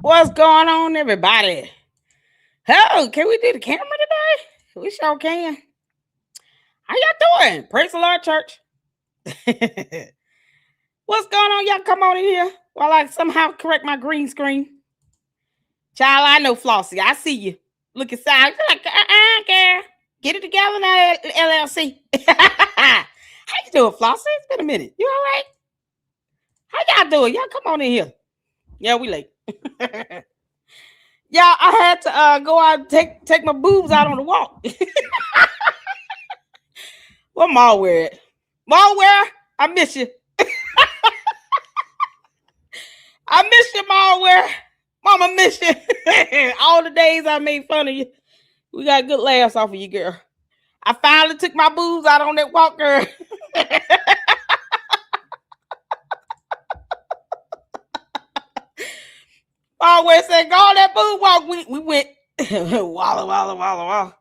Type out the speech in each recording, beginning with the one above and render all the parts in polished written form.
What's going on, everybody? Oh, can we do the camera today? We sure can. How y'all doing? Praise the Lord, church. What's going on? Y'all come on in here while I somehow correct my green screen. Child, I know Flossie. I see you. Look inside. Like, girl. Get it together now, LLC. How you doing, Flossie? It's been a minute. You all right? How y'all doing? Y'all come on in here. Yeah, we late. Yeah, I had to go out and take my boobs out on the walk. What malware at? Malware, I miss you. I miss you, malware. Mama miss you. All the days I made fun of you. We got good laughs off of you, girl. I finally took my boobs out on that walk, girl. Malware said, go on that boob walk. We went walla.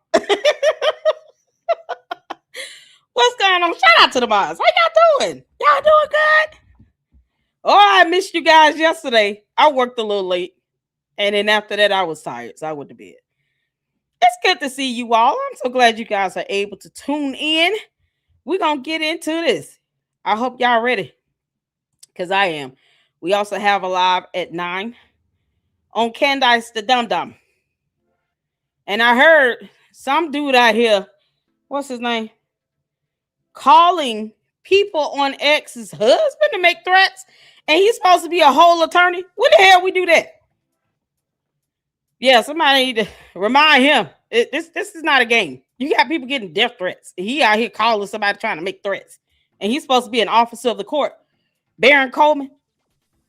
What's going on? Shout out to the boss. How y'all doing? Y'all doing good? Oh, I missed you guys yesterday. I worked a little late. And then after that, I was tired. So I went to bed. It's good to see you all. I'm so glad you guys are able to tune in. We're going to get into this. I hope y'all ready. Because I am. We also have a live at 9 on Candice the Dum Dum. And I heard some dude out here, what's his name? Calling people on X's husband to make threats, and he's supposed to be a whole attorney. When the hell we do that? Yeah, somebody need to remind him. This is not a game. You got people getting death threats. He out here calling somebody trying to make threats, and he's supposed to be an officer of the court. Baron Coleman,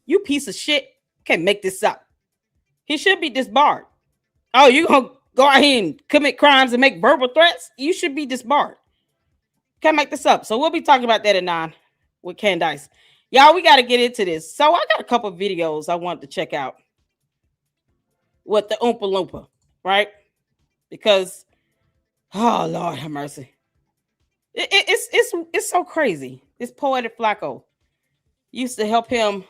you piece of shit, can't make this up. He should be disbarred. Oh, you gonna go out here and commit crimes and make verbal threats? You should be disbarred. Can't make this up. So we'll be talking about that at 9 with Candice. Y'all, we got to get into this. So I got a couple of videos I wanted to check out with the Oompa Loompa, right? Because, oh, Lord have mercy. It's so crazy. This Poetik Flakko used to help him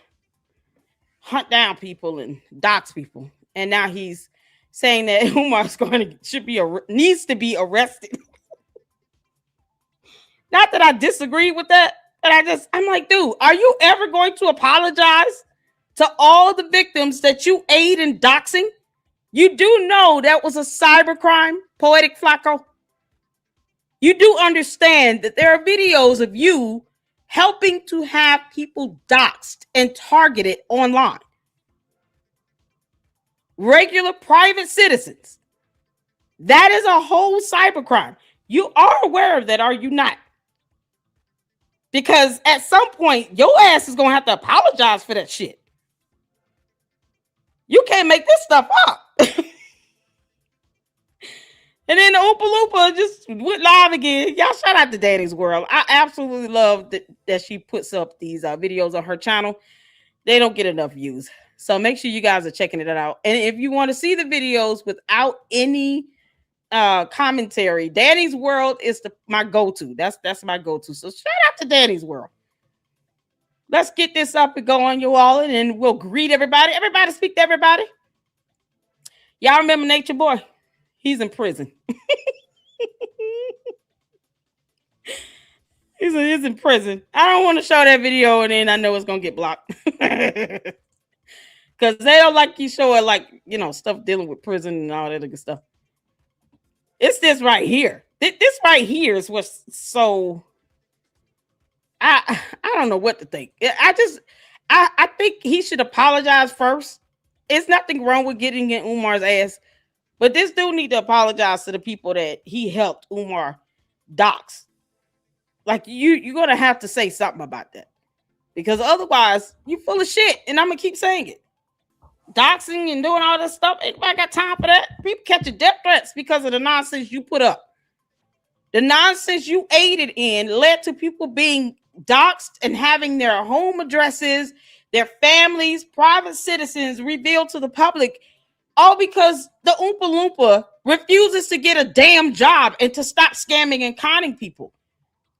hunt down people and dox people. And now he's saying that Umar needs to be arrested. Not that I disagree with that, but I'm like, dude, are you ever going to apologize to all the victims that you aid in doxing? You do know that was a cyber crime, Poetik Flakko. You do understand that there are videos of you helping to have people doxed and targeted online. Regular private citizens. That is a whole cyber crime. You are aware of that, are you not? Because at some point, your ass is going to have to apologize for that shit. You can't make this stuff up. And then the Oompa Loompa just went live again. Y'all, shout out to Danny's World. I absolutely love that she puts up these videos on her channel. They don't get enough views. So make sure you guys are checking it out. And if you want to see the videos without any commentary, Danny's World is my go-to. That's my go-to. So shout out to Danny's World. Let's get this up and going, you all, and then we'll greet everybody. Everybody speak to everybody. Y'all remember Nature Boy? He's in prison. He's in prison. I don't want to show that video, and then I know it's gonna get blocked. Because they don't like you showing, like, stuff dealing with prison and all that good stuff. It's this right here. This right here is what's so. I don't know what to think. I think he should apologize first. It's nothing wrong with getting in Umar's ass, but this dude need to apologize to the people that he helped Umar dox. Like, you're gonna have to say something about that, because otherwise you full of shit, and I'm gonna keep saying it. Doxing and doing all this stuff, anybody got time for that? People catching death threats because of the nonsense you put up. The nonsense you aided in led to people being doxed and having their home addresses, their families, private citizens revealed to the public, all because the Oompa Loompa refuses to get a damn job and to stop scamming and conning people.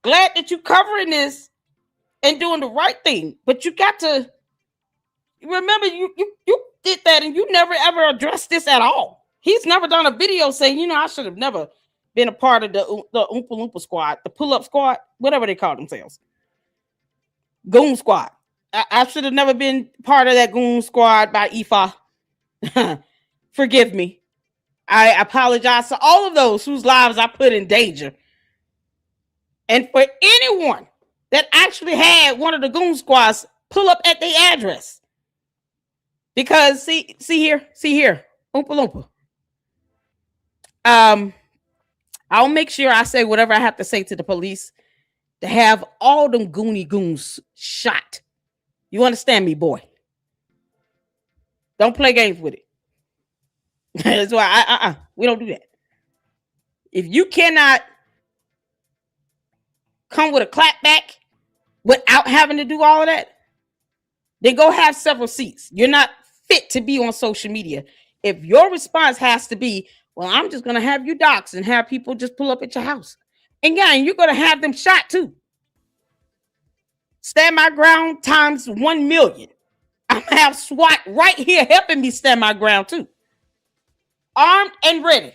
Glad that you're covering this and doing the right thing, but you got to remember, you did that and you never ever addressed this at all. He's never done a video saying, I should have never been a part of the Oompa Loompa squad, the pull-up squad, whatever they call themselves. Goon squad. I should have never been part of that goon squad by Ifa. Forgive me. I apologize to all of those whose lives I put in danger. And for anyone that actually had one of the goon squads pull up at their address. Because see here, Oompa Loompa. I'll make sure I say whatever I have to say to the police to have all them goony goons shot. You understand me, boy? Don't play games with it. That's why we don't do that. If you cannot come with a clapback without having to do all of that, then go have several seats. You're not fit to be on social media. If your response has to be, well, I'm just going to have you doxxed and have people just pull up at your house. And yeah, you're going to have them shot too. Stand my ground times 1 million. I'm going to have SWAT right here helping me stand my ground too. Armed and ready.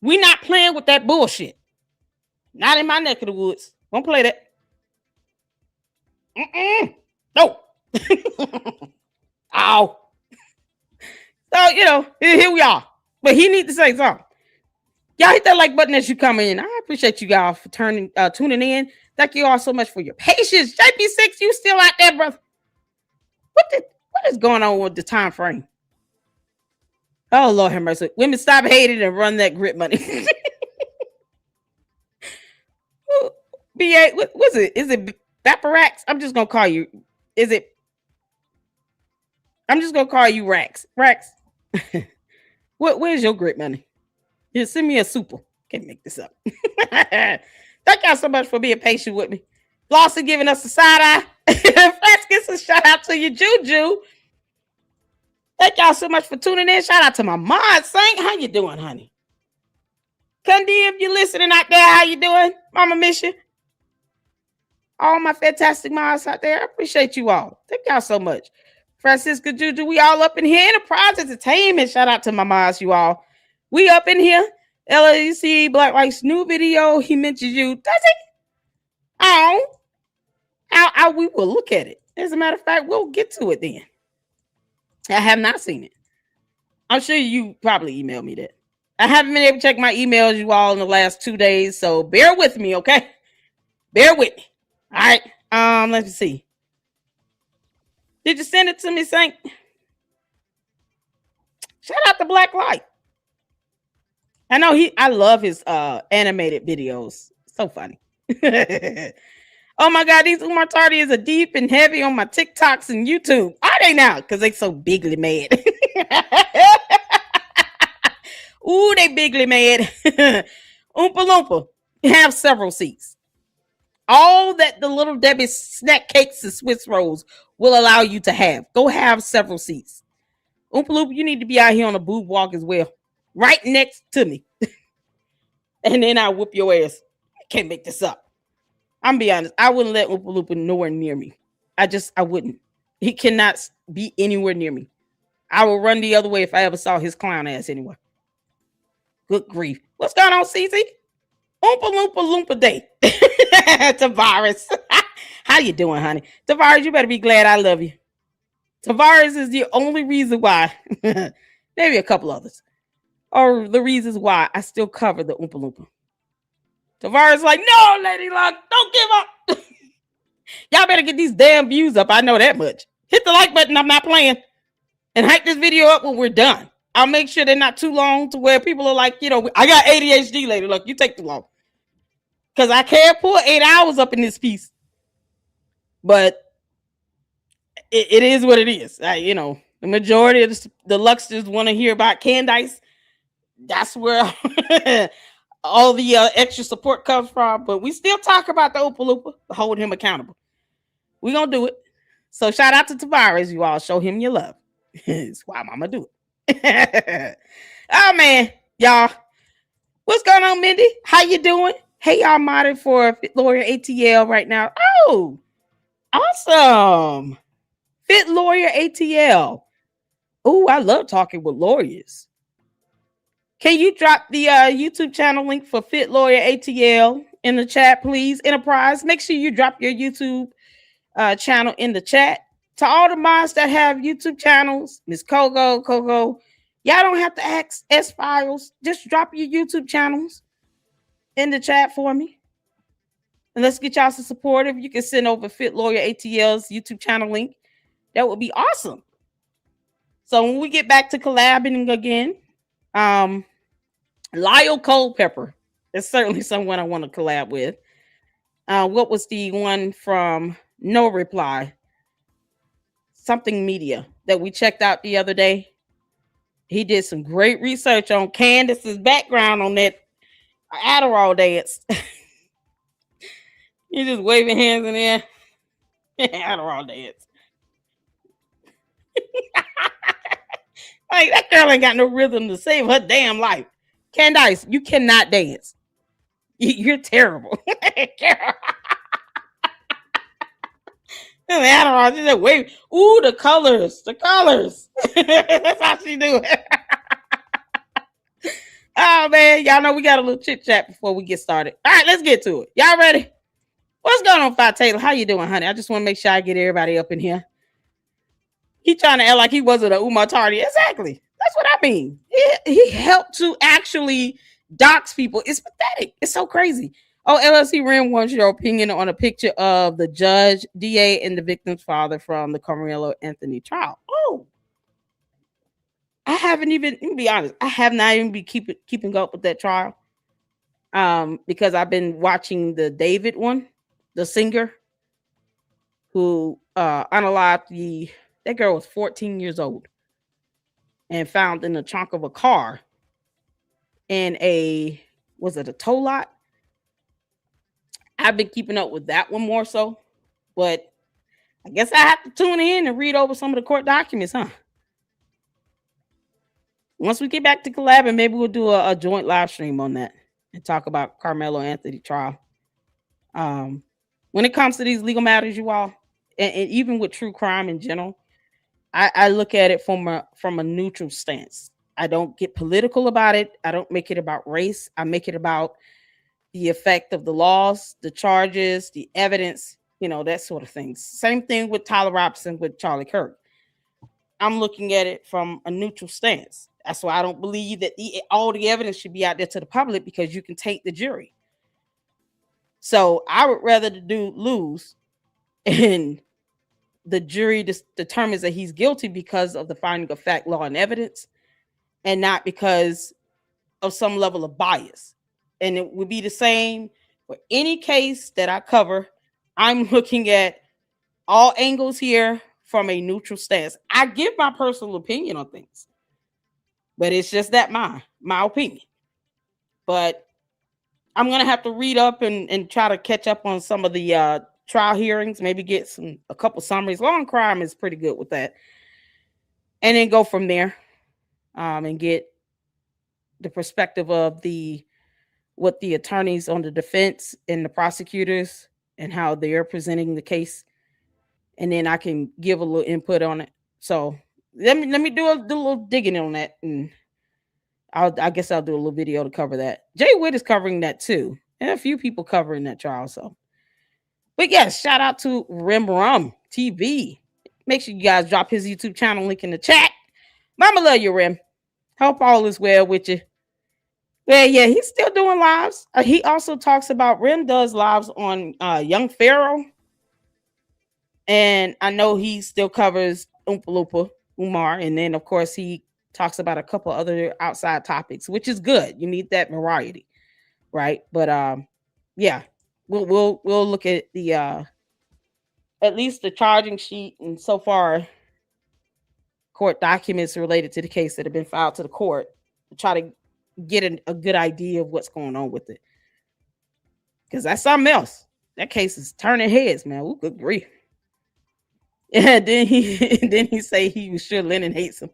We're not playing with that bullshit. Not in my neck of the woods. Won't play that. No. Ow. So, here we are. But he needs to say something. Y'all hit that like button as you come in. I appreciate you guys for tuning in. Thank you all so much for your patience. JP6, you still out there, brother? What is going on with the time frame? Oh, Lord have mercy. Women, stop hating and run that grit money. BA, what's it? Is it Vaparax? I'm just going to call you. I'm just going to call you Rax. Rax. Where's your grit money? Just send me a super. Can't make this up. Thank y'all so much for being patient with me. Flossie giving us a side eye. Let's get some shout out to you, Juju. Thank y'all so much for tuning in. Shout out to my mod Saint. How you doing, honey? Kundi, if you're listening out there, how you doing? Mama miss you. All my fantastic mods out there, I appreciate you all. Thank y'all so much. Francisca, Juju, we all up in here. Enterprise Entertainment. Shout out to my mods, you all. We up in here. LAC Black White's new video. He mentions you. Does he? Oh. We will look at it. As a matter of fact, we'll get to it then. I have not seen it. I'm sure you probably emailed me that. I haven't been able to check my emails, you all, in the last 2 days, so bear with me, okay? Bear with me. All right. Let's see. Did you send it to me, Saint? Shout out to Black Light. I know I love his animated videos. So funny. Oh my God, these Umar Tardies are deep and heavy on my TikToks and YouTube. Are they now? Because they so bigly mad. Ooh, they bigly mad. Oompa Loompa, have several seats. All that the Little Debbie snack cakes and Swiss rolls will allow you to have. Go have several seats. Oompa Loompa, you need to be out here on a boob walk as well. Right next to me. And then I'll whoop your ass. I can't make this up. I'm be honest. I wouldn't let Oompa Loompa nowhere near me. I wouldn't. He cannot be anywhere near me. I will run the other way if I ever saw his clown ass anywhere. Good grief. What's going on, CZ? Oompa Loompa Loompa Day. Tavares. How you doing, honey? Tavares, you better be glad I love you. Tavares is the only reason why. Maybe a couple others. Or the reasons why I still cover the Oompa Loompa. Tavares like, no, Lady Luck, don't give up. Y'all better get these damn views up. I know that much. Hit the like button. I'm not playing. And hype this video up when we're done. I'll make sure they're not too long to where people are like, I got ADHD, Lady Luck. You take too long. Because I can't pull 8 hours up in this piece. But it is what it is. The majority of the Luxsters want to hear about Candice. That's where all the extra support comes from. But we still talk about the Oompa Loompa, hold him accountable. We're going to do it. So shout out to Tavares, you all. Show him your love. That's why I'm going to do it. Oh, man. Y'all. What's going on, Mindy? How you doing? Hey, y'all modded for Fit Lawyer ATL right now. Oh, awesome. Fit Lawyer ATL. Oh, I love talking with lawyers. Can you drop the YouTube channel link for Fit Lawyer ATL in the chat, please? Enterprise, make sure you drop your YouTube channel in the chat. To all the mods that have YouTube channels, Miss Coco, y'all don't have to ask S Files. Just drop your YouTube channels in the chat for me. And let's get y'all some support. If you can send over Fit Lawyer ATL's YouTube channel link, that would be awesome. So when we get back to collabing again, Lyle Culpepper is certainly someone I want to collab with. What was the one from No Reply? Something Media that we checked out the other day. He did some great research on Candace's background on that Adderall dance. He just waving hands in there. Adderall dance. Like, that girl ain't got no rhythm to save her damn life. Candice, you cannot dance. You're terrible. Adderall, she just waving. Ooh, the colors. That's how she do it. Oh, man, y'all know we got a little chit chat before we get started. All right, let's get to it. Y'all ready? What's going on, Fi Taylor? How you doing, honey? I just want to make sure I get everybody up in here. He trying to act like he wasn't a Umar Tardy. Exactly. That's what I mean. He helped to actually dox people. It's pathetic. It's so crazy. Oh, LLC Rim wants your opinion on a picture of the judge, DA, and the victim's father from the Carmelo Anthony trial. Oh, I haven't even, to be honest, I have not even been keeping up with that trial. Because I've been watching the David one, the singer who unalived that girl was 14 years old and found in the trunk of a car in was it a tow lot? I've been keeping up with that one more so, but I guess I have to tune in and read over some of the court documents, huh? Once we get back to collab, and maybe we'll do a joint live stream on that and talk about Carmelo Anthony trial. When it comes to these legal matters, you all, and even with true crime in general, I look at it from a neutral stance. I don't get political about it. I don't make it about race. I make it about the effect of the laws, the charges, the evidence, that sort of thing. Same thing with Tyler Robinson, with Charlie Kirk. I'm looking at it from a neutral stance. That's why I don't believe that all the evidence should be out there to the public, because you can take the jury. So I would rather lose and the jury determines that he's guilty because of the finding of fact, law, and evidence, and not because of some level of bias. And it would be the same for any case that I cover. I'm looking at all angles here from a neutral stance. I give my personal opinion on things, but it's just that my opinion. But I'm going to have to read up and try to catch up on some of the trial hearings, maybe get a couple summaries. Law and Crime is pretty good with that. And then go from there and get the perspective of what the attorneys on the defense and the prosecutors and how they're presenting the case. And then I can give a little input on it. So let me do a little digging on that, and I guess I'll do a little video to cover that. Jay Witt is covering that too, and a few people covering that trial. So, but yes, shout out to Rim Rum TV. Make sure you guys drop his YouTube channel link in the chat. Mama love you, Rim. Hope all is well with you. Well, yeah, he's still doing lives. He also talks about, Rim does lives on Young Pharaoh. And I know he still covers Oompa Loompa, Umar. And then, of course, he talks about a couple other outside topics, which is good. You need that variety, right? But yeah, we'll look at the at least the charging sheet and so far court documents related to the case that have been filed to the court to try to get a good idea of what's going on with it. Because that's something else. That case is turning heads, man. Ooh, good grief. Yeah, then he say he was sure Lennon hates him.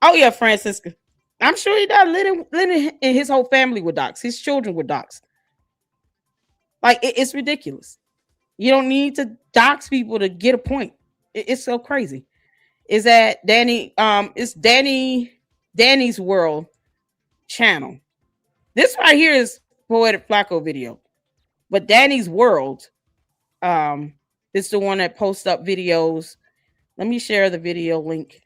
Oh yeah, Francisca. I'm sure he does. Lennon and his whole family were doxxed. His children were doxxed. Like, it's ridiculous. You don't need to dox people to get a point. It's so crazy. is at it's Danny's World channel. This right here is Poetic Flakko video. But Danny's World is the one that posts up videos. Let me share the video link.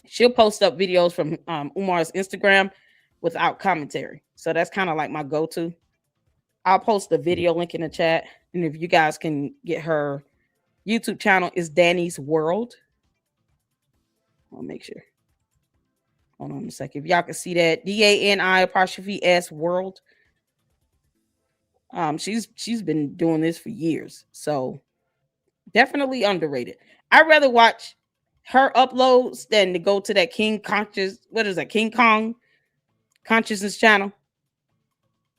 She'll post up videos from Umar's Instagram without commentary. So that's kind of like my go-to. I'll post the video link in the chat. And if you guys can get her YouTube channel, is Danny's World. I'll make sure. Hold on a second. If y'all can see that, DANI''S World. She's been doing this for years. So definitely underrated. I'd rather watch her uploads than to go to that King Kong Consciousness channel,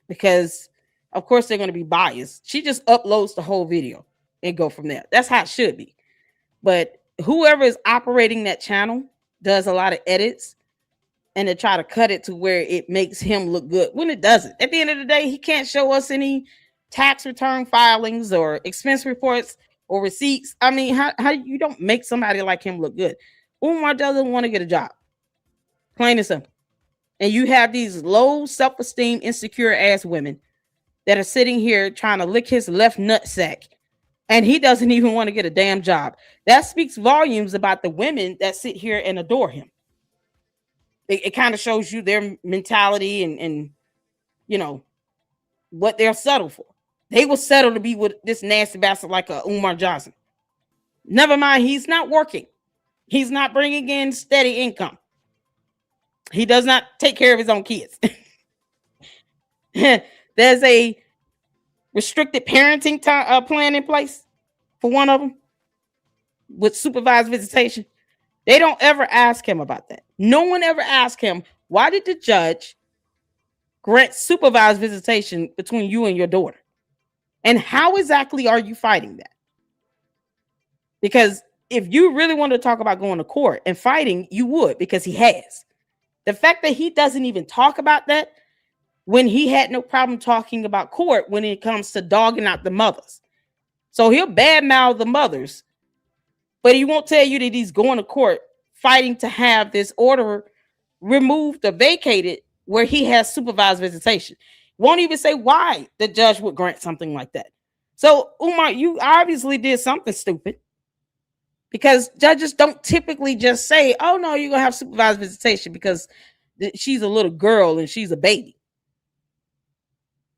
because of course they're going to be biased. She just uploads the whole video and go from there. That's how it should be. But whoever is operating that channel does a lot of edits and to try to cut it to where it makes him look good when it doesn't. At the end of the day, he can't show us any tax return filings or expense reports or receipts. I mean, how you don't make somebody like him look good? Umar doesn't want to get a job. Plain and simple. And you have these low self-esteem, insecure ass women that are sitting here trying to lick his left nutsack, and he doesn't even want to get a damn job. That speaks volumes about the women that sit here and adore him. It kind of shows you their mentality and you know what they're settled for. They will settle to be with this nasty bastard like a Umar Johnson. Never mind, he's not working. He's not bringing in steady income. He does not take care of his own kids. There's a restricted parenting plan in place for one of them with supervised visitation. They don't ever ask him about that. No one ever asked him, why did the judge grant supervised visitation between you and your daughter? And how exactly are you fighting that? Because if you really wanted to talk about going to court and fighting, you would, because he has. The fact that he doesn't even talk about that when he had no problem talking about court when it comes to dogging out the mothers. So he'll badmouth the mothers, but he won't tell you that he's going to court fighting to have this order removed or vacated where he has supervised visitation. Won't even say why the judge would grant something like that. So, Umar, you obviously did something stupid, because judges don't typically just say, oh, no, you're going to have supervised visitation because she's a little girl and she's a baby.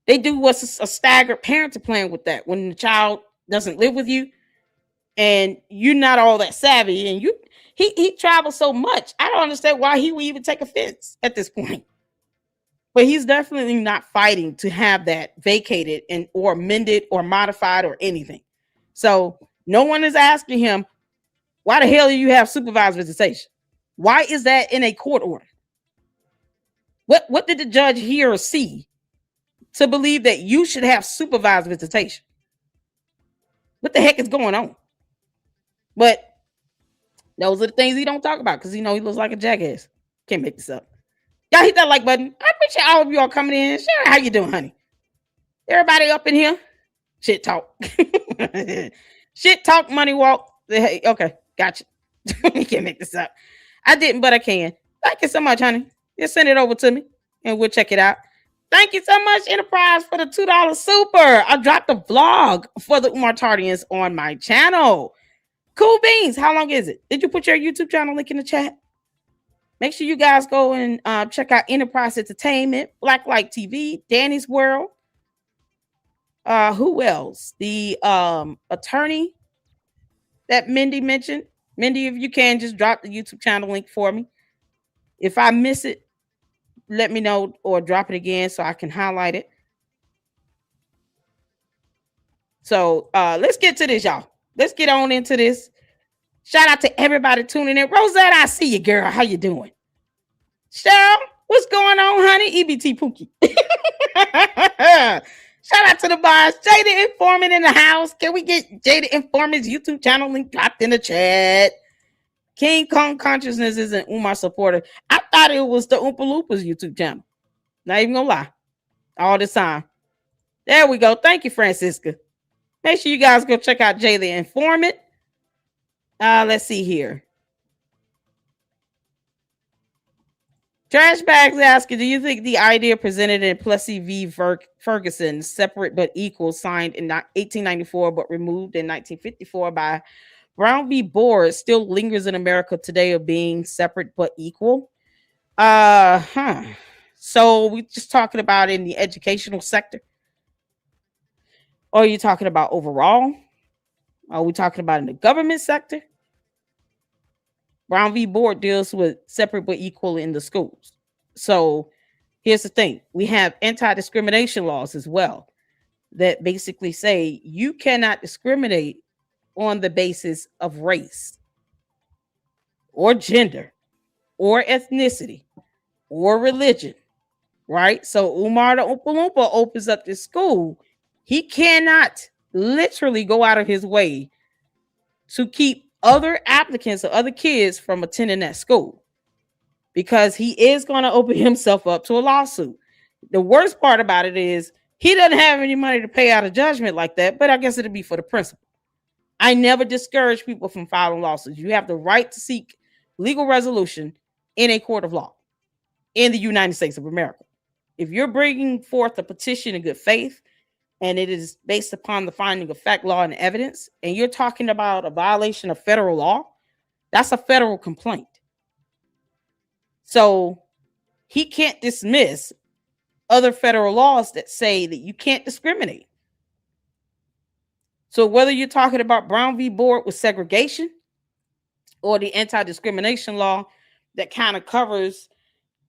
They do what's a staggered parenting plan with that. When the child doesn't live with you and you're not all that savvy, and he travels so much, I don't understand why he would even take offense at this point. But he's definitely not fighting to have that vacated and or amended or modified or anything. So no one is asking him, why the hell do you have supervised visitation? Why is that in a court order? What did the judge hear or see to believe that you should have supervised visitation? What the heck is going on? But those are the things he don't talk about, because he looks like a jackass. Can't make this up. Y'all hit that like button. I appreciate all of y'all coming in. Sharon, how you doing, honey? Everybody up in here? Shit talk. Shit talk, money walk. Hey, okay, gotcha. You can't make this up. I didn't, but I can. Thank you so much, honey. Just send it over to me and we'll check it out. Thank you so much, Enterprise, for the $2 super. I dropped a vlog for the Umar Tardians on my channel. Cool beans. How long is it? Did you put your YouTube channel link in the chat? Make sure you guys go and check out Enterprise Entertainment, Blacklight TV, Danny's World. Who else? The attorney that Mindy mentioned. Mindy, if you can, just drop the YouTube channel link for me. If I miss it, let me know or drop it again so I can highlight it. So let's get to this, y'all. Let's get on into this. Shout out to everybody tuning in. Rosette, I see you, girl. How you doing? Cheryl, what's going on, honey? EBT Pookie. Shout out to the boss. Jada Informant in the house. Can we get Jada Informant's YouTube channel link dropped in the chat? King Kong Consciousness is an Umar supporter. I thought it was the Oompa Loompas YouTube channel. Not even gonna lie. All this time. There we go. Thank you, Francisca. Make sure you guys go check out Jada Informant. Let's see here. Trash bags asking, do you think the idea presented in Plessy v. Ferguson, separate but equal, signed in 1894 but removed in 1954 by Brown v. Board, still lingers in America today of being separate but equal? Huh. So we just talking about in the educational sector? Or are you talking about overall? Are we talking about in the government sector? Brown v. Board deals with separate but equal in the schools. So here's the thing, we have anti-discrimination laws as well that basically say you cannot discriminate on the basis of race or gender or ethnicity or religion, right? So Umar the Oompa Loompa opens up this school. He cannot literally go out of his way to keep other applicants or other kids from attending that school, because he is going to open himself up to a lawsuit. The worst part about it is he doesn't have any money to pay out a judgment like that, but I guess it'll be for the principal. I never discourage people from filing lawsuits. You have the right to seek legal resolution in a court of law in the United States of America. If you're bringing forth a petition in good faith and it is based upon the finding of fact, law, and evidence, and you're talking about a violation of federal law, that's a federal complaint. So he can't dismiss other federal laws that say that you can't discriminate. So whether you're talking about Brown v. Board with segregation or the anti-discrimination law that kind of covers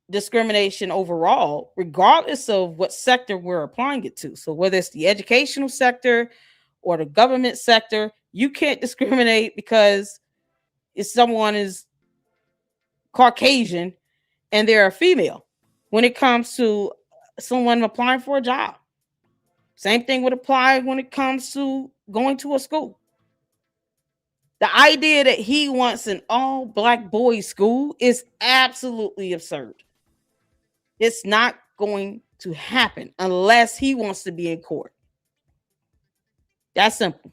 discrimination overall, regardless of what sector we're applying it to. So whether it's the educational sector or the government sector, you can't discriminate because if someone is Caucasian and they're a female when it comes to someone applying for a job. Same thing would apply when it comes to going to a school. The idea that he wants an all black boys school is absolutely absurd. It's not going to happen unless he wants to be in court. That's simple.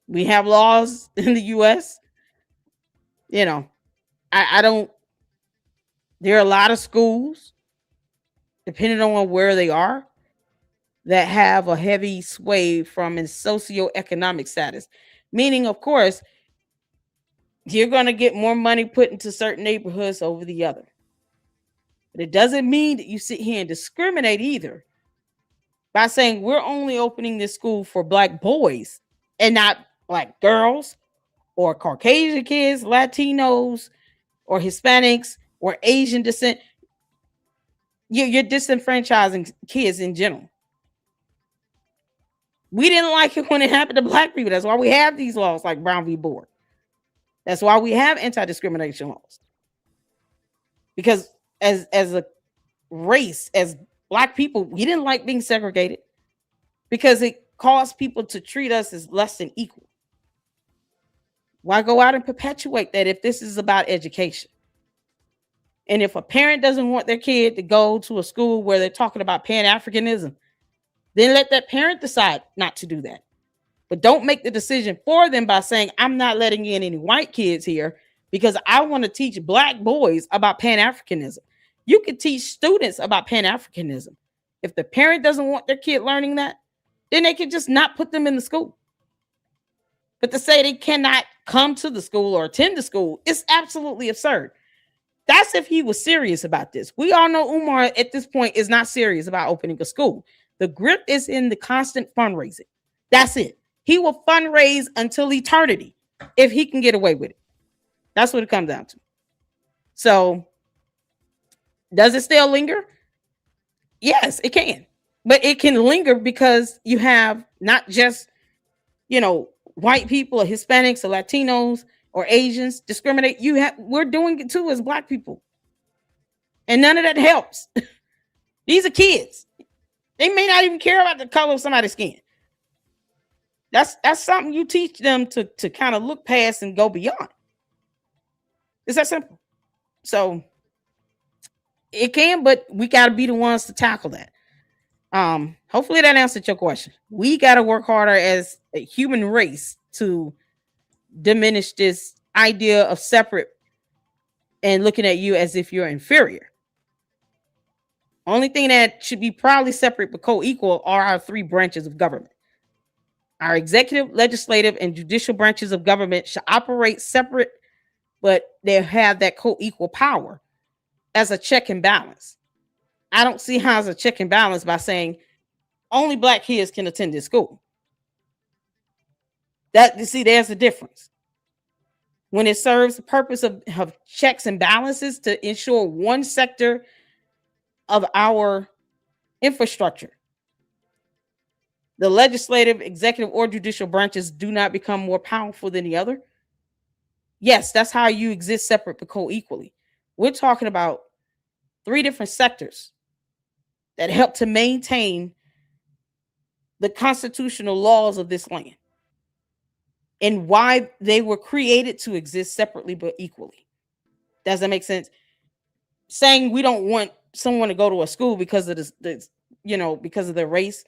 We have laws in the US. You know, I don't, there are a lot of schools, depending on where they are, that have a heavy sway from a socioeconomic status. Meaning, of course, you're going to get more money put into certain neighborhoods over the other. But it doesn't mean that you sit here and discriminate either by saying we're only opening this school for black boys and not black girls or Caucasian kids, Latinos or Hispanics or Asian descent. You're disenfranchising kids in general. We didn't like it when it happened to black people. That's why we have these laws like Brown v. Board. That's why we have anti-discrimination laws. Because as a race, as black people, we didn't like being segregated because it caused people to treat us as less than equal. Why go out and perpetuate that if this is about education? And if a parent doesn't want their kid to go to a school where they're talking about Pan-Africanism, then let that parent decide not to do that. But don't make the decision for them by saying, I'm not letting in any white kids here because I want to teach black boys about Pan-Africanism. You can teach students about Pan-Africanism. If the parent doesn't want their kid learning that, then they can just not put them in the school. But to say they cannot come to the school or attend the school is absolutely absurd. That's if he was serious about this. We all know Umar at this point is not serious about opening a school. The grip is in the constant fundraising. That's it. He will fundraise until eternity if he can get away with it. That's what it comes down to. So, does it still linger? Yes, it can. But it can linger because you have not just, white people or Hispanics or Latinos or Asians discriminate. We're doing it too as black people. And none of that helps. These are kids. They may not even care about the color of somebody's skin. That's something you teach them to kind of look past and go beyond. It's that simple. So it can, but we got to be the ones to tackle that. Hopefully that answered your question. We got to work harder as a human race to diminish this idea of separate and looking at you as if you're inferior. Only thing that should be proudly separate but co-equal are our three branches of government. Our executive, legislative, and judicial branches of government should operate separate, but they have that co-equal power as a check and balance. I don't see how as a check and balance by saying only black kids can attend this school. That, you see, there's a difference. When it serves the purpose of checks and balances to ensure one sector of our infrastructure, the legislative, executive, or judicial branches do not become more powerful than the other. Yes, that's how you exist separate but co-equally. We're talking about three different sectors that help to maintain the constitutional laws of this land and why they were created to exist separately but equally. Does that make sense? Saying we don't want someone to go to a school because of this, because of their race.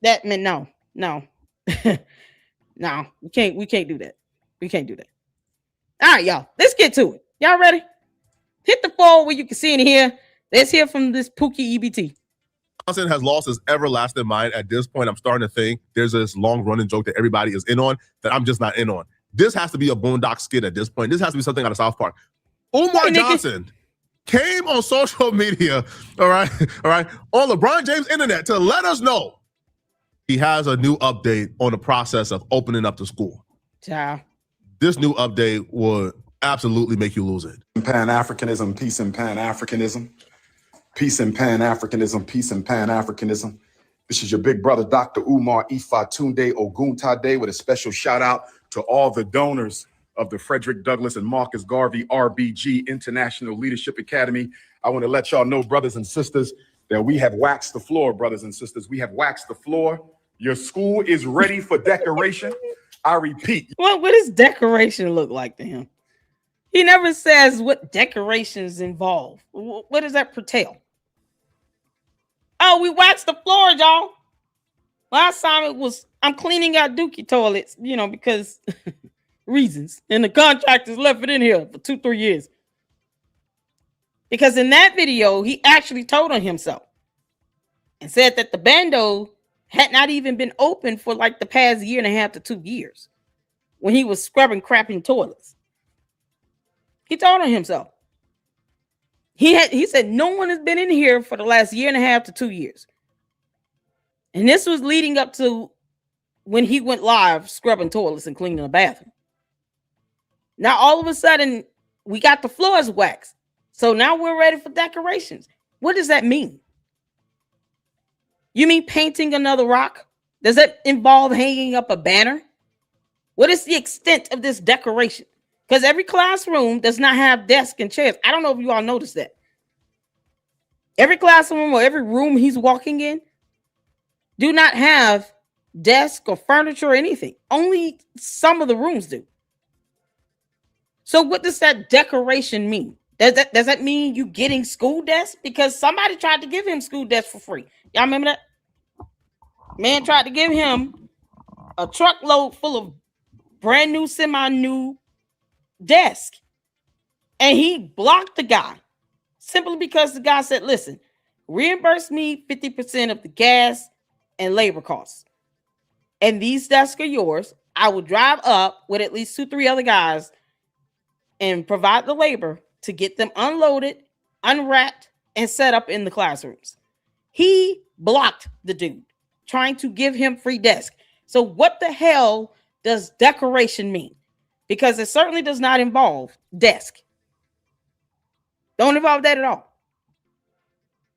That meant no. No, we can't do that. We can't do that. All right, y'all. Let's get to it. Y'all ready? Hit the phone where you can see and hear. Let's hear from this Pookie EBT. Johnson has lost his everlasting mind. At this point, I'm starting to think there's this long running joke that everybody is in on that I'm just not in on. This has to be a Boondock skit at this point. This has to be something out of South Park. Umar Johnson came on social media, all right, on LeBron James' internet to let us know he has a new update on the process of opening up the school. Ciao. This new update would absolutely make you lose it. Pan-Africanism, peace and Pan-Africanism. Peace and Pan-Africanism, peace and Pan-Africanism. This is your big brother, Dr. Umar Ifatunde Oguntade, with a special shout out to all the donors of the Frederick Douglass and Marcus Garvey RBG International Leadership Academy. I want to let y'all know, brothers and sisters, that we have waxed the floor, brothers and sisters. We have waxed the floor. Your school is ready for decoration. I repeat. What does decoration look like to him? He never says what decorations involve. What does that pertain? Oh, we waxed the floor, y'all. Last time it was, I'm cleaning out Dookie toilets, because reasons. And the contractors left it in here for 2-3 years. Because in that video, he actually told on himself and said that the bando had not even been open for like the past 1.5 to 2 years when he was scrubbing crapping toilets. He told on himself. He said no one has been in here for the last 1.5 to 2 years. And this was leading up to when he went live scrubbing toilets and cleaning the bathroom. Now all of a sudden we got the floors waxed. So now we're ready for decorations. What does that mean? You mean painting another rock? Does that involve hanging up a banner? What is the extent of this decoration? Because every classroom does not have desks and chairs. I don't know if you all noticed that. Every classroom or every room he's walking in do not have desk or furniture or anything. Only some of the rooms do. So what does that decoration mean? Does that mean you getting school desks? Because somebody tried to give him school desks for free. Y'all remember that? Man tried to give him a truckload full of brand new, semi-new desk. And he blocked the guy simply because the guy said, listen, reimburse me 50% of the gas and labor costs. And these desks are yours. I will drive up with at least 2-3 other guys and provide the labor to get them unloaded, unwrapped, and set up in the classrooms. He blocked the dude trying to give him free desk. So what the hell does decoration mean? Because it certainly does not involve desk. Don't involve that at all.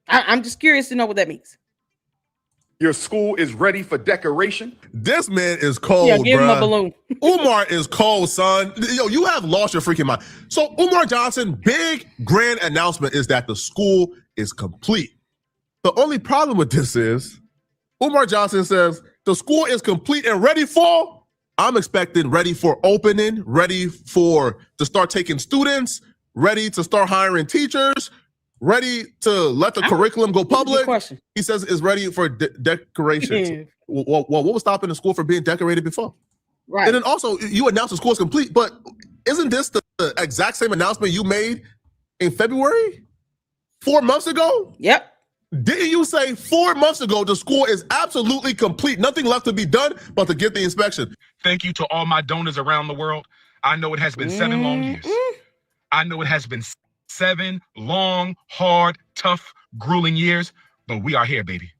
I'm just curious to know what that means. Your school is ready for decoration. This man is cold, yeah, give bruh. him a balloon. Umar is cold, son. Yo, you have lost your freaking mind. So Umar Johnson, big grand announcement is that the school is complete. The only problem with this is Umar Johnson says the school is complete and ready for, I'm expecting ready for opening, ready for to start taking students, ready to start hiring teachers, ready to let the curriculum go public. He says is ready for decorations. Well, what was stopping the school from being decorated before? Right. And then also you announced the school is complete, but isn't this the exact same announcement you made in February? 4 months ago? Yep. Didn't you say 4 months ago the school is absolutely complete, nothing left to be done but to get the inspection? Thank you to all my donors around the world. I know it has been 7 long years. I know it has been 7 long, hard, tough, grueling years, but we are here, baby.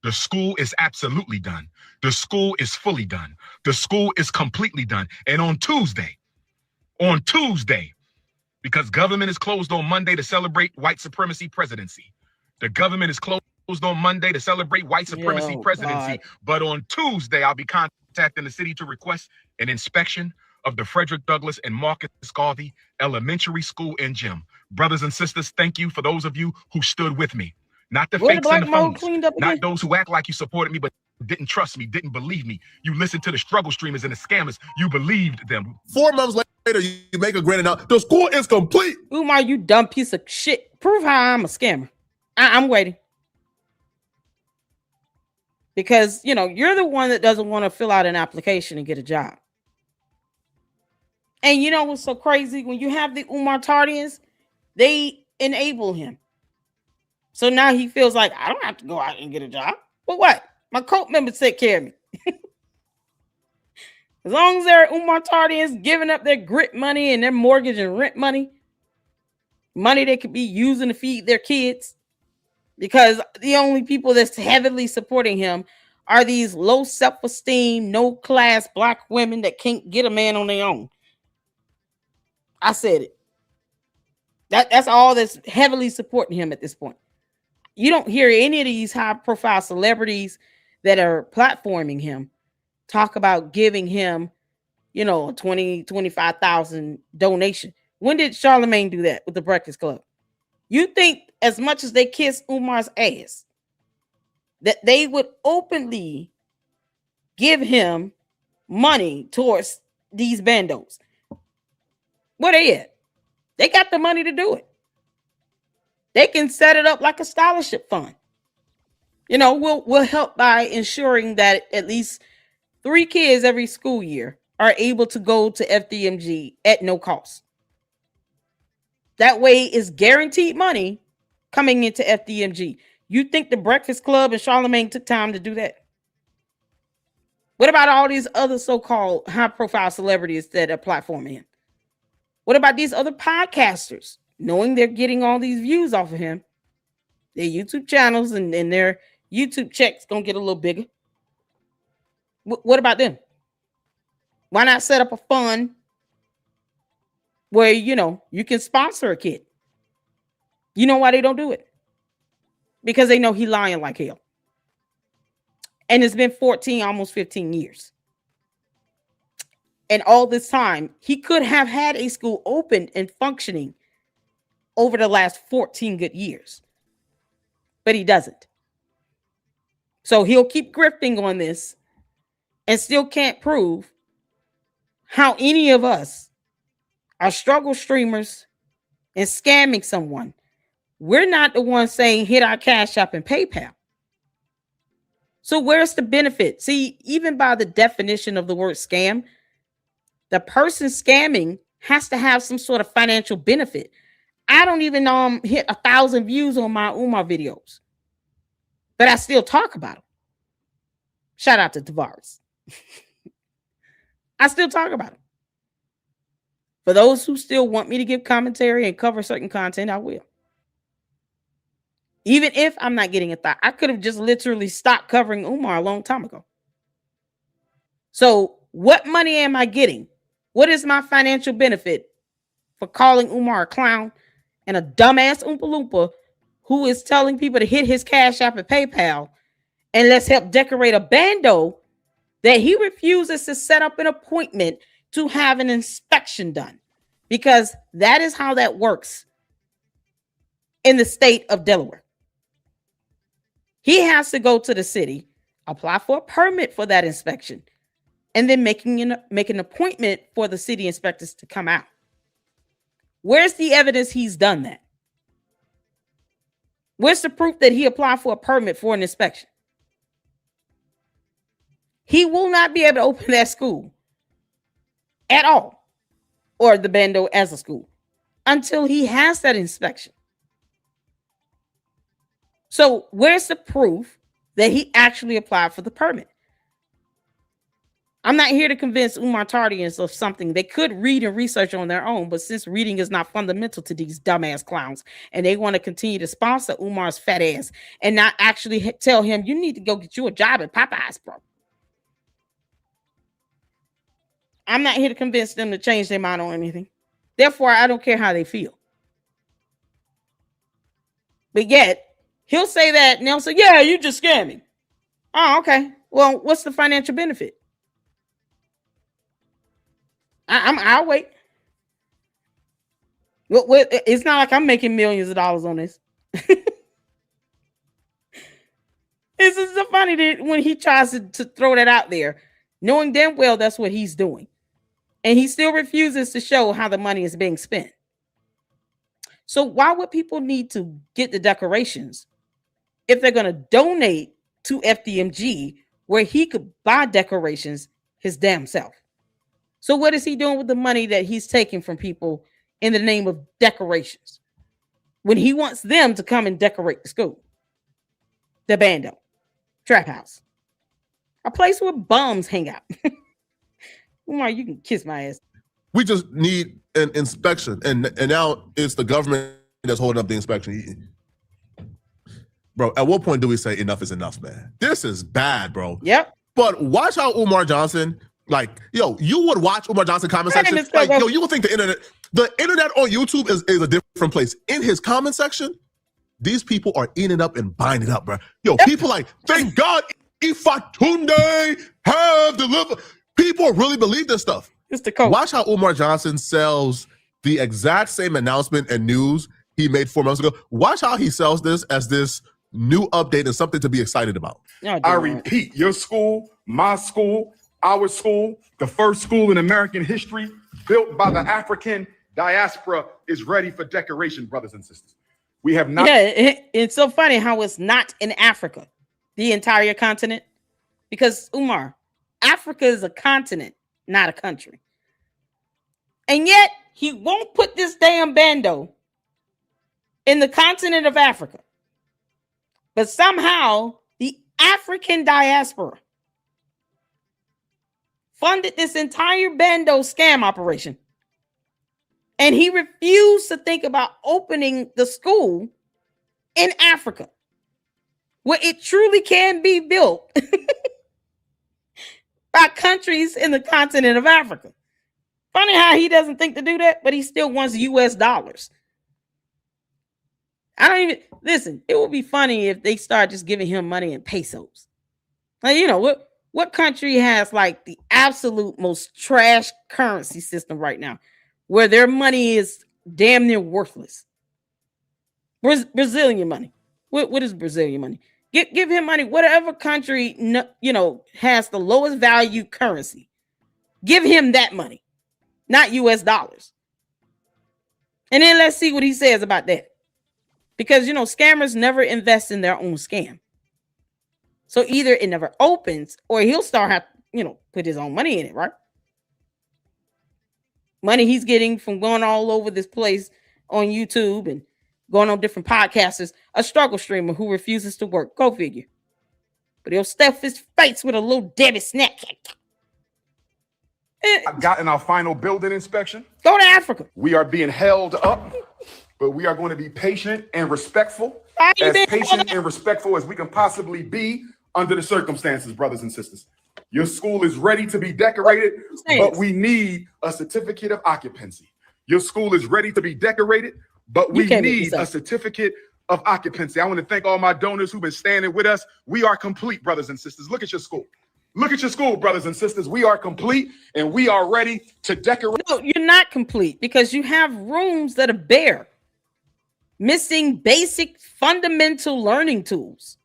The school is absolutely done. The school is fully done. The school is completely done. And on Tuesday, because government is closed on Monday to celebrate white supremacy presidency. The government is closed on Monday to celebrate white supremacy presidency. God. But on Tuesday, I'll be contacting the city to request an inspection of the Frederick Douglass and Marcus Garvey Elementary School and Gym. Brothers and sisters, thank you for those of you who stood with me. Not the fakes and the phonies. Not those who act like you supported me, but didn't trust me, didn't believe me. You listened to the struggle streamers and the scammers. You believed them. 4 months later, you make a grand announcement. The school is complete. Umar, you dumb piece of shit. Prove how I'm a scammer. I'm waiting. Because, you're the one that doesn't want to fill out an application and get a job. And you know what's so crazy? When you have the Umar Tardians, they enable him. So now he feels like, I don't have to go out and get a job. But what? My cult members take care of me. As long as they're Umar Tardians giving up their grit money and their mortgage and rent money they could be using to feed their kids, because the only people that's heavily supporting him are these low self-esteem, no class black women that can't get a man on their own. I said it. That's all that's heavily supporting him at this point. You don't hear any of these high-profile celebrities that are platforming him talk about giving him, a 25,000 donation. When did Charlemagne do that with the Breakfast Club? You think as much as they kiss Umar's ass, that they would openly give him money towards these bandos? Where they at? They got the money to do it. They can set it up like a scholarship fund. We'll help by ensuring that at least 3 kids every school year are able to go to FDMG at no cost. That way is guaranteed money coming into FDMG. You think the Breakfast Club and Charlemagne took time to do that? What about all these other so-called high-profile celebrities that are platforming him? What about these other podcasters, knowing they're getting all these views off of him? Their YouTube channels and their YouTube checks gonna get a little bigger. What about them? Why not set up a fund where, you can sponsor a kid? You know why they don't do it? Because they know he's lying like hell. And it's been 14, almost 15 years. And all this time, he could have had a school open and functioning over the last 14 good years. But he doesn't. So he'll keep grifting on this and still can't prove how any of us are struggle streamers and scamming someone. We're not the ones saying hit our Cash App and PayPal. So where's the benefit? See, even by the definition of the word scam, the person scamming has to have some sort of financial benefit. I don't even hit 1,000 views on my Umar videos, but I still talk about them. Shout out to Tavares. I still talk about them. For those who still want me to give commentary and cover certain content, I will. Even if I'm not getting a thought, I could have just literally stopped covering Umar a long time ago. So what money am I getting? What is my financial benefit for calling Umar a clown and a dumbass Oompa Loompa who is telling people to hit his Cash App and PayPal and let's help decorate a bando that he refuses to set up an appointment to have an inspection done? Because that is how that works in the state of Delaware. He has to go to the city, apply for a permit for that inspection, and then make an appointment for the city inspectors to come out. Where's the evidence he's done that? Where's the proof that he applied for a permit for an inspection? He will not be able to open that school at all, or the bando as a school, until he has that inspection. So where's the proof that he actually applied for the permit? I'm not here to convince Umar Tardians of something they could read and research on their own, but since reading is not fundamental to these dumbass clowns and they want to continue to sponsor Umar's fat ass and not actually tell him, you need to go get you a job at Popeyes, bro. I'm not here to convince them to change their mind on anything. Therefore, I don't care how they feel. But yet, he'll say that and they'll say, yeah, you just scamming. Oh, okay. Well, what's the financial benefit? I'll wait. It's not like I'm making millions of dollars on this. This is so funny that when he tries to throw that out there, knowing damn well that's what he's doing. And he still refuses to show how the money is being spent. So why would people need to get the decorations if they're going to donate to FDMG where he could buy decorations his damn self? So what is he doing with the money that he's taking from people in the name of decorations when he wants them to come and decorate the school, the bando, trap house, a place where bums hang out? Umar, you can kiss my ass. We just need an inspection, and now it's the government that's holding up the inspection. Bro, at what point do we say enough is enough, man? This is bad, bro. Yep. But watch how Umar Johnson, like, yo, you would watch Umar Johnson comment section. Like, yo, you would think the internet on YouTube is a different place. In his comment section, these people are eating it up and buying it up, bro. Yo, people like, thank God Ifatunde have delivered. People really believe this stuff. It's the code. Watch how Umar Johnson sells the exact same announcement and news he made 4 months ago. Watch how he sells this as this new update and something to be excited about. I repeat, your school, my school, our school, the first school in American history built by the African diaspora is ready for decoration, brothers and sisters. We have not. Yeah, it's so funny how it's not in Africa, the entire continent, because Umar, Africa is a continent, not a country. And yet he won't put this damn bando in the continent of Africa. But somehow the African diaspora funded this entire bando scam operation. And he refused to think about opening the school in Africa, where it truly can be built by countries in the continent of Africa. Funny how he doesn't think to do that, but he still wants US dollars. I don't even listen. It would be funny if they start just giving him money in pesos. Like, you know, what country has like the absolute most trash currency system right now, where their money is damn near worthless? Brazilian money. What is Brazilian money? Give him money. Whatever country has the lowest value currency, give him that money, not US dollars. And then let's see what he says about that. Because, scammers never invest in their own scam. So either it never opens or he'll start put his own money in it, right? Money he's getting from going all over this place on YouTube and going on different podcasters, a struggle streamer who refuses to work. Go figure. But he'll stuff his face with a little Debbie snack. I've gotten our final building inspection. Go to Africa. We are being held up, but we are going to be patient and respectful. As patient and respectful as we can possibly be under the circumstances, brothers and sisters. Your school is ready to be decorated, but we need a certificate of occupancy. Your school is ready to be decorated, but we need a certificate of occupancy. I want to thank all my donors who've been standing with us. We are complete, brothers and sisters. Look at your school. Look at your school, brothers and sisters. We are complete and we are ready to decorate. No, you're not complete because you have rooms that are bare, missing basic fundamental learning tools.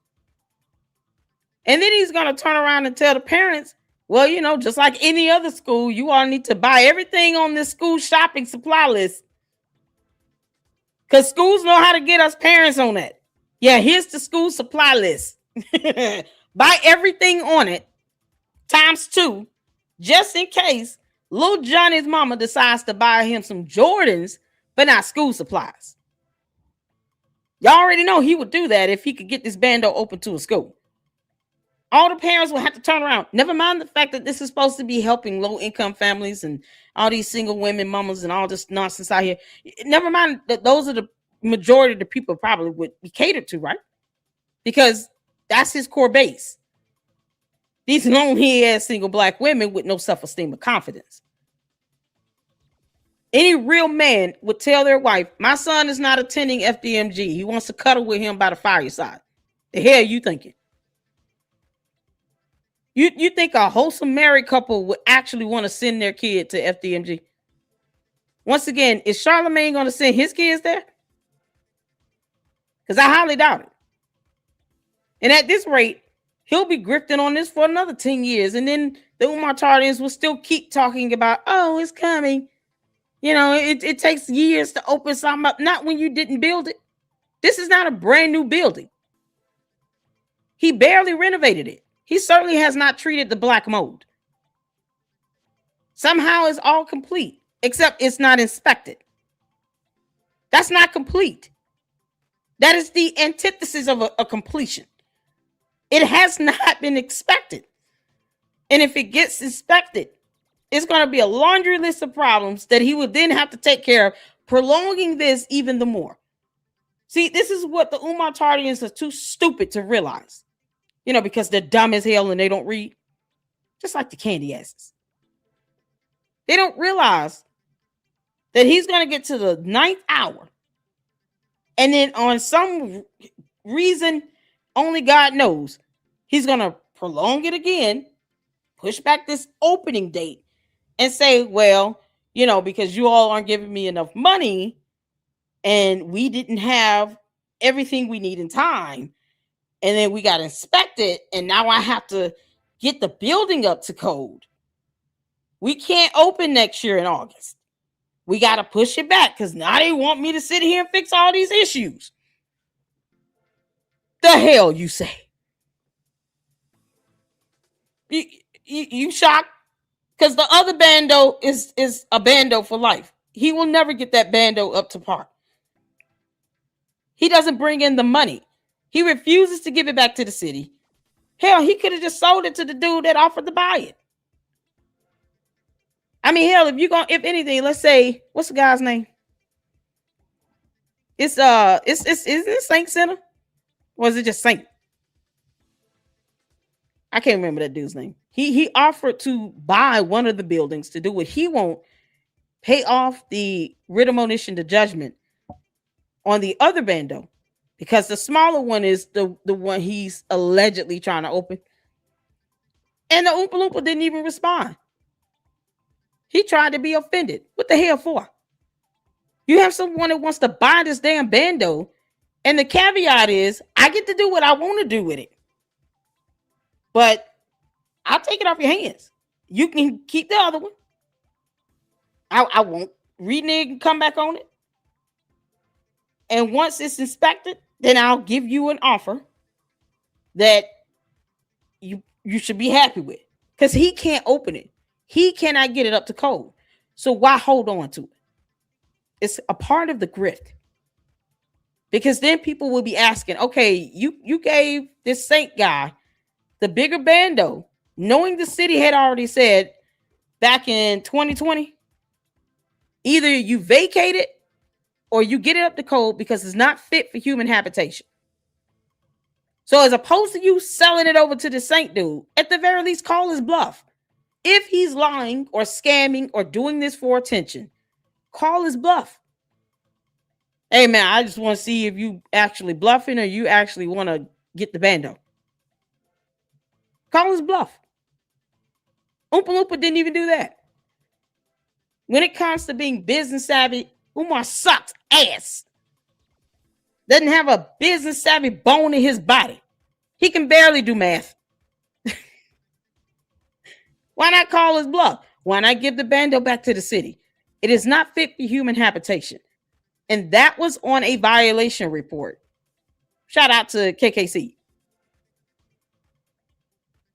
And then he's going to turn around and tell the parents, well, just like any other school, you all need to buy everything on this school shopping supply list. Because schools know how to get us parents on that. Yeah, here's the school supply list. Buy everything on it ×2, just in case little Johnny's mama decides to buy him some Jordans, but not school supplies. Y'all already know he would do that if he could get this bando open to a school. All the parents will have to turn around. Never mind the fact that this is supposed to be helping low-income families and all these single women mamas and all this nonsense out here. Never mind that those are the majority of the people probably would be catered to, right? Because that's his core base. These lonely-ass single black women with no self-esteem or confidence. Any real man would tell their wife, my son is not attending FDMG. He wants to cuddle with him by the fireside. The hell you thinking? You think a wholesome married couple would actually want to send their kid to FDMG? Once again, is Charlemagne going to send his kids there? Because I highly doubt it. And at this rate, he'll be grifting on this for another 10 years. And then the Umar Tardians will still keep talking about, oh, it's coming. You know, it takes years to open something up. Not when you didn't build it. This is not a brand new building. He barely renovated it. He certainly has not treated the black mold. Somehow it's all complete, except it's not inspected. That's not complete. That is the antithesis of a completion. It has not been inspected. And if it gets inspected, it's going to be a laundry list of problems that he would then have to take care of, prolonging this even the more. See, this is what the Umar Tardians are too stupid to realize. You know, because they're dumb as hell and they don't read. Just like the candy asses. They don't realize that he's going to get to the 9th hour. And then on some reason, only God knows, he's going to prolong it again, push back this opening date, and say, well, you know, because you all aren't giving me enough money and we didn't have everything we need in time. And then we got inspected, and now I have to get the building up to code. We can't open next year in August. We got to push it back because now they want me to sit here and fix all these issues. The hell you say? You shocked? Because the other bando is a bando for life. He will never get that bando up to par. He doesn't bring in the money. He refuses to give it back to the city. Hell, he could have just sold it to the dude that offered to buy it. I mean, hell, if anything, let's say, what's the guy's name? Is it Saint Center? Or is it just Saint? I can't remember that dude's name. He offered to buy one of the buildings to do what he won't, pay off the writ of monition to judgment on the other bando. Because the smaller one is the one he's allegedly trying to open. And the Oompa Loompa didn't even respond. He tried to be offended. What the hell for? You have someone that wants to buy this damn bando. And the caveat is, I get to do what I want to do with it. But I'll take it off your hands. You can keep the other one. I won't renege and come back on it. And once it's inspected, then I'll give you an offer that you should be happy with. Because he can't open it. He cannot get it up to code. So why hold on to it? It's a part of the grift. Because then people will be asking, okay, you gave this Saint guy the bigger bando, knowing the city had already said back in 2020, either you vacate it or you get it up to code because it's not fit for human habitation. So as opposed to you selling it over to the Saint dude, at the very least, call his bluff. If he's lying or scamming or doing this for attention, call his bluff. Hey, man, I just want to see if you actually bluffing or you actually want to get the bando. Call his bluff. Oompa Loompa didn't even do that. When it comes to being business savvy, Umar sucks ass. Doesn't have a business savvy bone in his body. He can barely do math. Why not call his bluff? Why not give the bando back to the city? It is not fit for human habitation. And that was on a violation report. Shout out to KKC.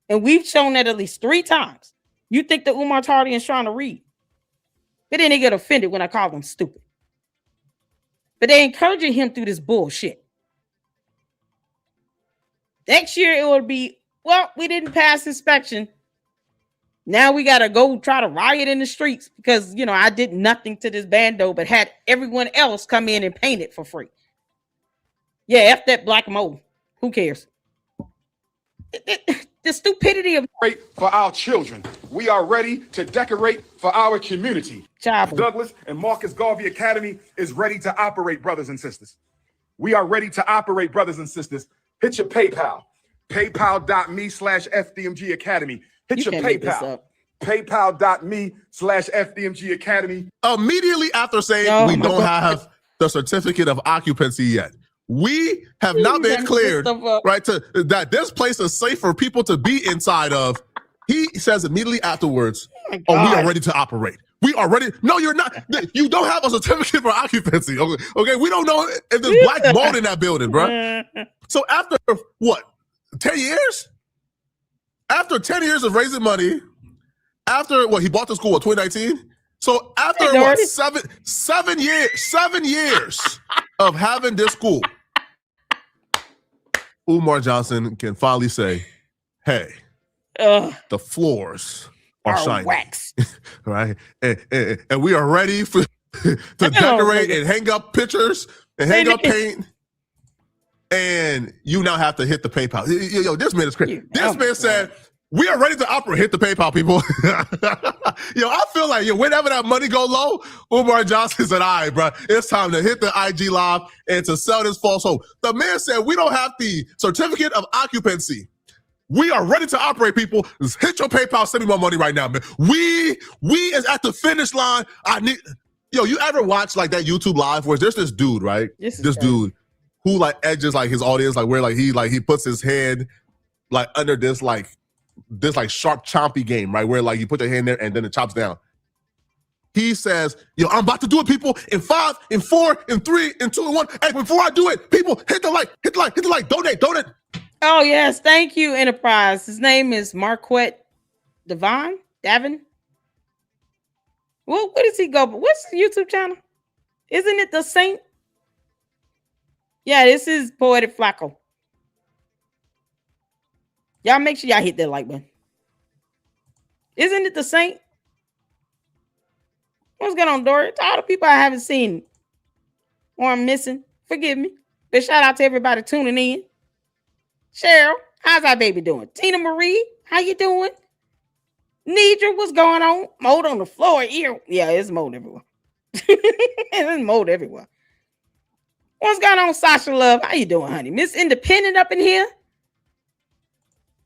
And we've shown that at least 3 times. You think the Umar Tardian's trying to read. But then they get offended when I call them stupid. But they encouraging him through this bullshit. Next year it would be, well, we didn't pass inspection. Now we got to go try to riot in the streets because, I did nothing to this bando, but had everyone else come in and paint it for free. Yeah, F that black mold. Who cares? The stupidity of for our children. We are ready to decorate for our community. Child. Douglas and Marcus Garvey Academy is ready to operate, brothers and sisters. We are ready to operate, brothers and sisters. Hit your PayPal. PayPal.me/FDMG Academy. Hit your PayPal. PayPal.me/FDMG Academy. Immediately after saying we don't have the certificate of occupancy yet, we have not been cleared, right, that this place is safe for people to be inside of. He says immediately afterwards, we are ready to operate. We are ready. No, you're not. You don't have a certificate for occupancy. Okay, we don't know if there's black mold in that building, bro. So after what, 10 years? After 10 years of raising money, after what, he bought the school in 2019? So after what, seven years of having this school, Umar Johnson can finally say, hey, the floors are shiny, wax. right? And we are ready to decorate and hang up pictures and hang up paint. And you now have to hit the PayPal. Yo, this man is crazy. This man said, we are ready to operate. Hit the PayPal, people. Yo, I feel like whenever that money go low, Umar Johnson said, all right, bro, it's time to hit the IG live and to sell this false hope. The man said, we don't have the certificate of occupancy. We are ready to operate, people. Just hit your PayPal, send me my money right now, man. We is at the finish line. You ever watch like that YouTube live where there's this dude, right? This dude who like edges like his audience, like where he puts his head like under this sharp chompy game, right? Where like you put your hand there and then it chops down. He says, I'm about to do it, people. In 5, in 4, in 3, in 2, in 1. Hey, before I do it, people, hit the like, donate. Oh, yes. Thank you, Enterprise. His name is Marquette Davin. Well, where does he go? What's his YouTube channel? Isn't it The Saint? Yeah, this is Poetik Flakko. Y'all make sure y'all hit that like button. Isn't it The Saint? What's going on, Dory? To all the people I haven't seen or I'm missing, forgive me. But shout out to everybody tuning in. Cheryl, how's our baby doing? Tina Marie, how you doing? Nidra, what's going on? Mold on the floor here. Yeah, it's mold everywhere. It's mold everywhere. What's going on, Sasha Love? How you doing, honey? Miss Independent up in here?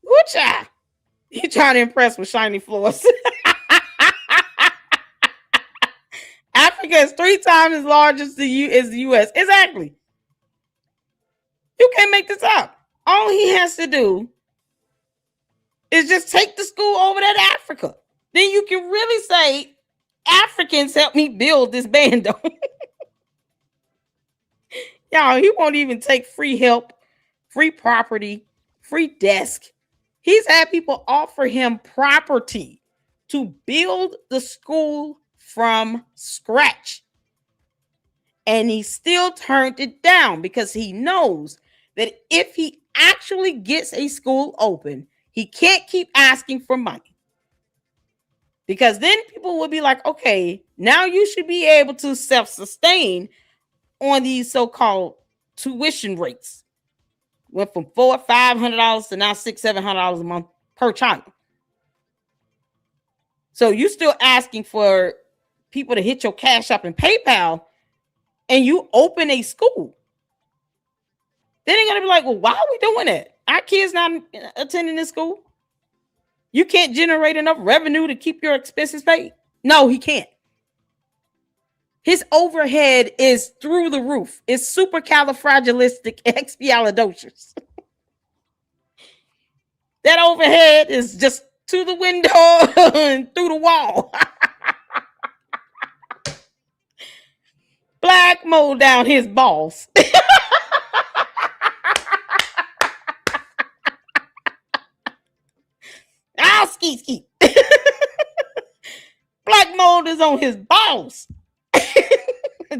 Woocha! You trying to impress with shiny floors. Africa is 3 times as large as the U.S. Exactly. You can't make this up. All he has to do is just take the school over there to Africa. Then you can really say, Africans helped me build this bando. Y'all, he won't even take free help, free property, free desk. He's had people offer him property to build the school from scratch. And he still turned it down because he knows that if he actually gets a school open, he can't keep asking for money. Because then people will be like, okay, now you should be able to self-sustain on these so-called tuition rates. Went from $400 or $500 to now $600-700 a month per child. So you're still asking for people to hit your Cash App and PayPal, and you open a school. Then they're gonna be like, well, why are we doing that? Our kids not attending this school. You can't generate enough revenue to keep your expenses paid. No, he can't. His overhead is through the roof. It's supercalifragilisticexpialidocious. That overhead is just to the window and through the wall. Black mold down his balls. I'll ski. Black mold is on his balls.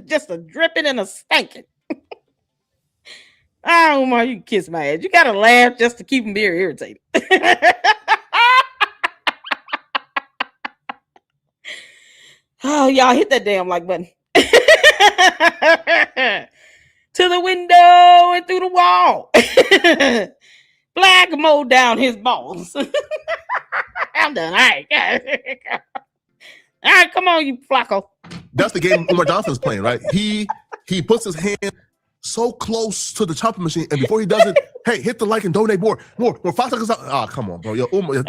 Just a dripping and a stinking. Umar, you can kiss my ass. You gotta laugh just to keep him very irritated. Oh, y'all hit that damn like button. To the window and through the wall. Black mowed down his balls. I'm done. All right. All right, come on, you Flakko. That's the game Umar Johnson's playing, right? He puts his hand so close to the chopping machine, and before he does it, hey, hit the like and donate more. 5 seconds out. Oh, come on, bro. Yo, Umar,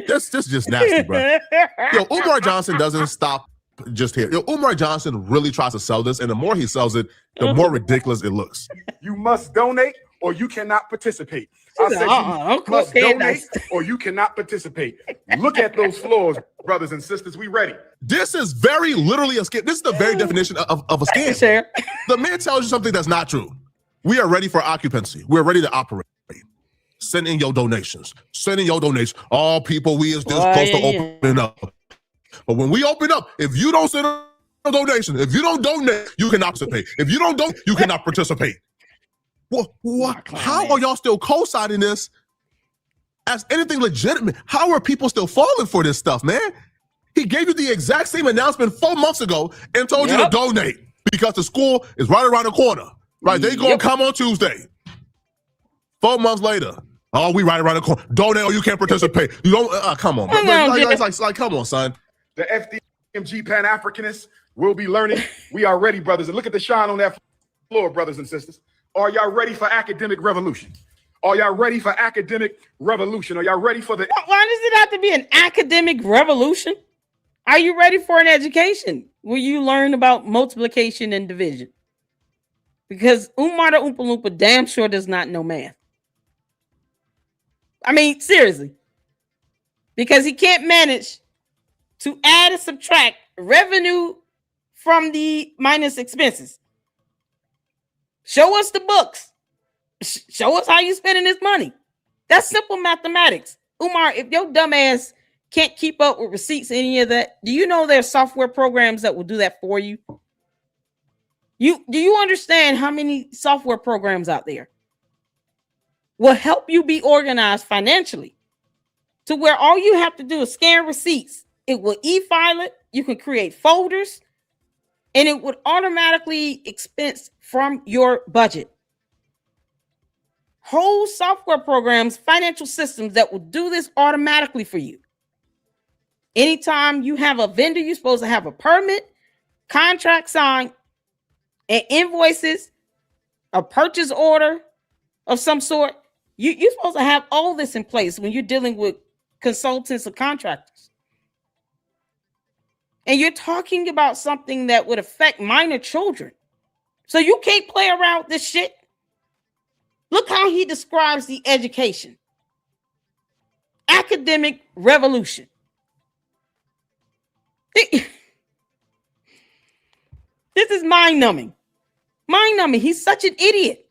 this is just nasty, bro. Yo, Umar Johnson doesn't stop just here. Yo, Umar Johnson really tries to sell this, and the more he sells it, the more ridiculous it looks. You must donate or you cannot participate. I said you must donate or you cannot participate. Look at those floors, brothers and sisters. We ready. This is very literally a scam. This is the very definition of a scam. The man tells you something that's not true. We are ready for occupancy. We're ready to operate. Send in your donations. Send in your donations. All people, we is this close to opening up. But when we open up, if you don't send a donation, if you don't donate, you cannot participate. If you don't donate, you cannot participate. What? How are y'all still co-signing this as anything legitimate? How are people still falling for this stuff, man? He gave you the exact same announcement 4 months ago and told you to donate because the school is right around the corner. Right? They gonna come on Tuesday. 4 months later. Oh, we right around the corner. Donate or you can't participate. You don't come on. Like, come on, son. The FDMG Pan-Africanists will be learning. We are ready, brothers. And look at the shine on that floor, brothers and sisters. Are y'all ready for academic revolution? Are y'all ready for academic revolution? Are y'all ready for the... Why does it have to be an academic revolution? Are you ready for an education where you learn about multiplication and division? Because Umar the Oompa Loompa damn sure does not know math. I mean, seriously. Because he can't manage to add and subtract revenue from the minus expenses. Show us the books. Show us how you spending this money. That's simple mathematics. Umar, if your dumb ass can't keep up with receipts, any of that, do you know there's software programs that will do that for you? Do you understand how many software programs out there will help you be organized financially to where all you have to do is scan receipts. It will e-file it. You can create folders and it would automatically expense from your budget. Whole software programs, financial systems that will do this automatically for you. Anytime you have a vendor, you're supposed to have a permit, contract signed, and invoices, a purchase order of some sort. You're supposed to have all this in place when you're dealing with consultants or contractors. And you're talking about something that would affect minor children. So you can't play around with this shit. Look how he describes the education. Academic revolution. This is mind-numbing. Mind-numbing. He's such an idiot.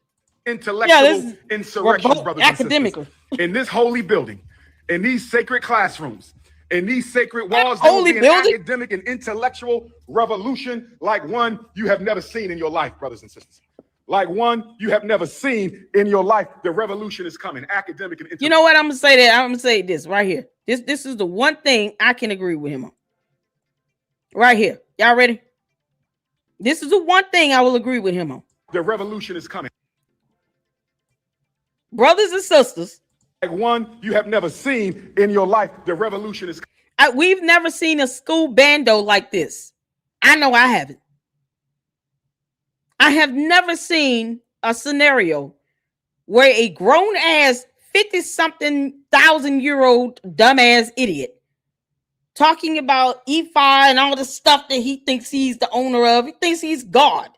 Intellectual insurrection, brothers academically. and sisters. In this holy building, in these sacred classrooms, in these sacred walls, holy there will be an building? academic and intellectual revolution like one you have never seen in your life, brothers and sisters. Like one you have never seen in your life. The revolution is coming. Academic and intellectual. You know what? I'm gonna say that. I'm gonna say this right here. This is the one thing I can agree with him on. Right here. Y'all ready? This is the one thing I will agree with him on. The revolution is coming. Brothers and sisters. Like one you have never seen in your life. The revolution is coming. We've never seen a school bando like this. I know I haven't. I have never seen a scenario where a grown ass 50-something thousand-year-old dumbass idiot talking about EFI and all the stuff that he thinks he's the owner of. He thinks he's God.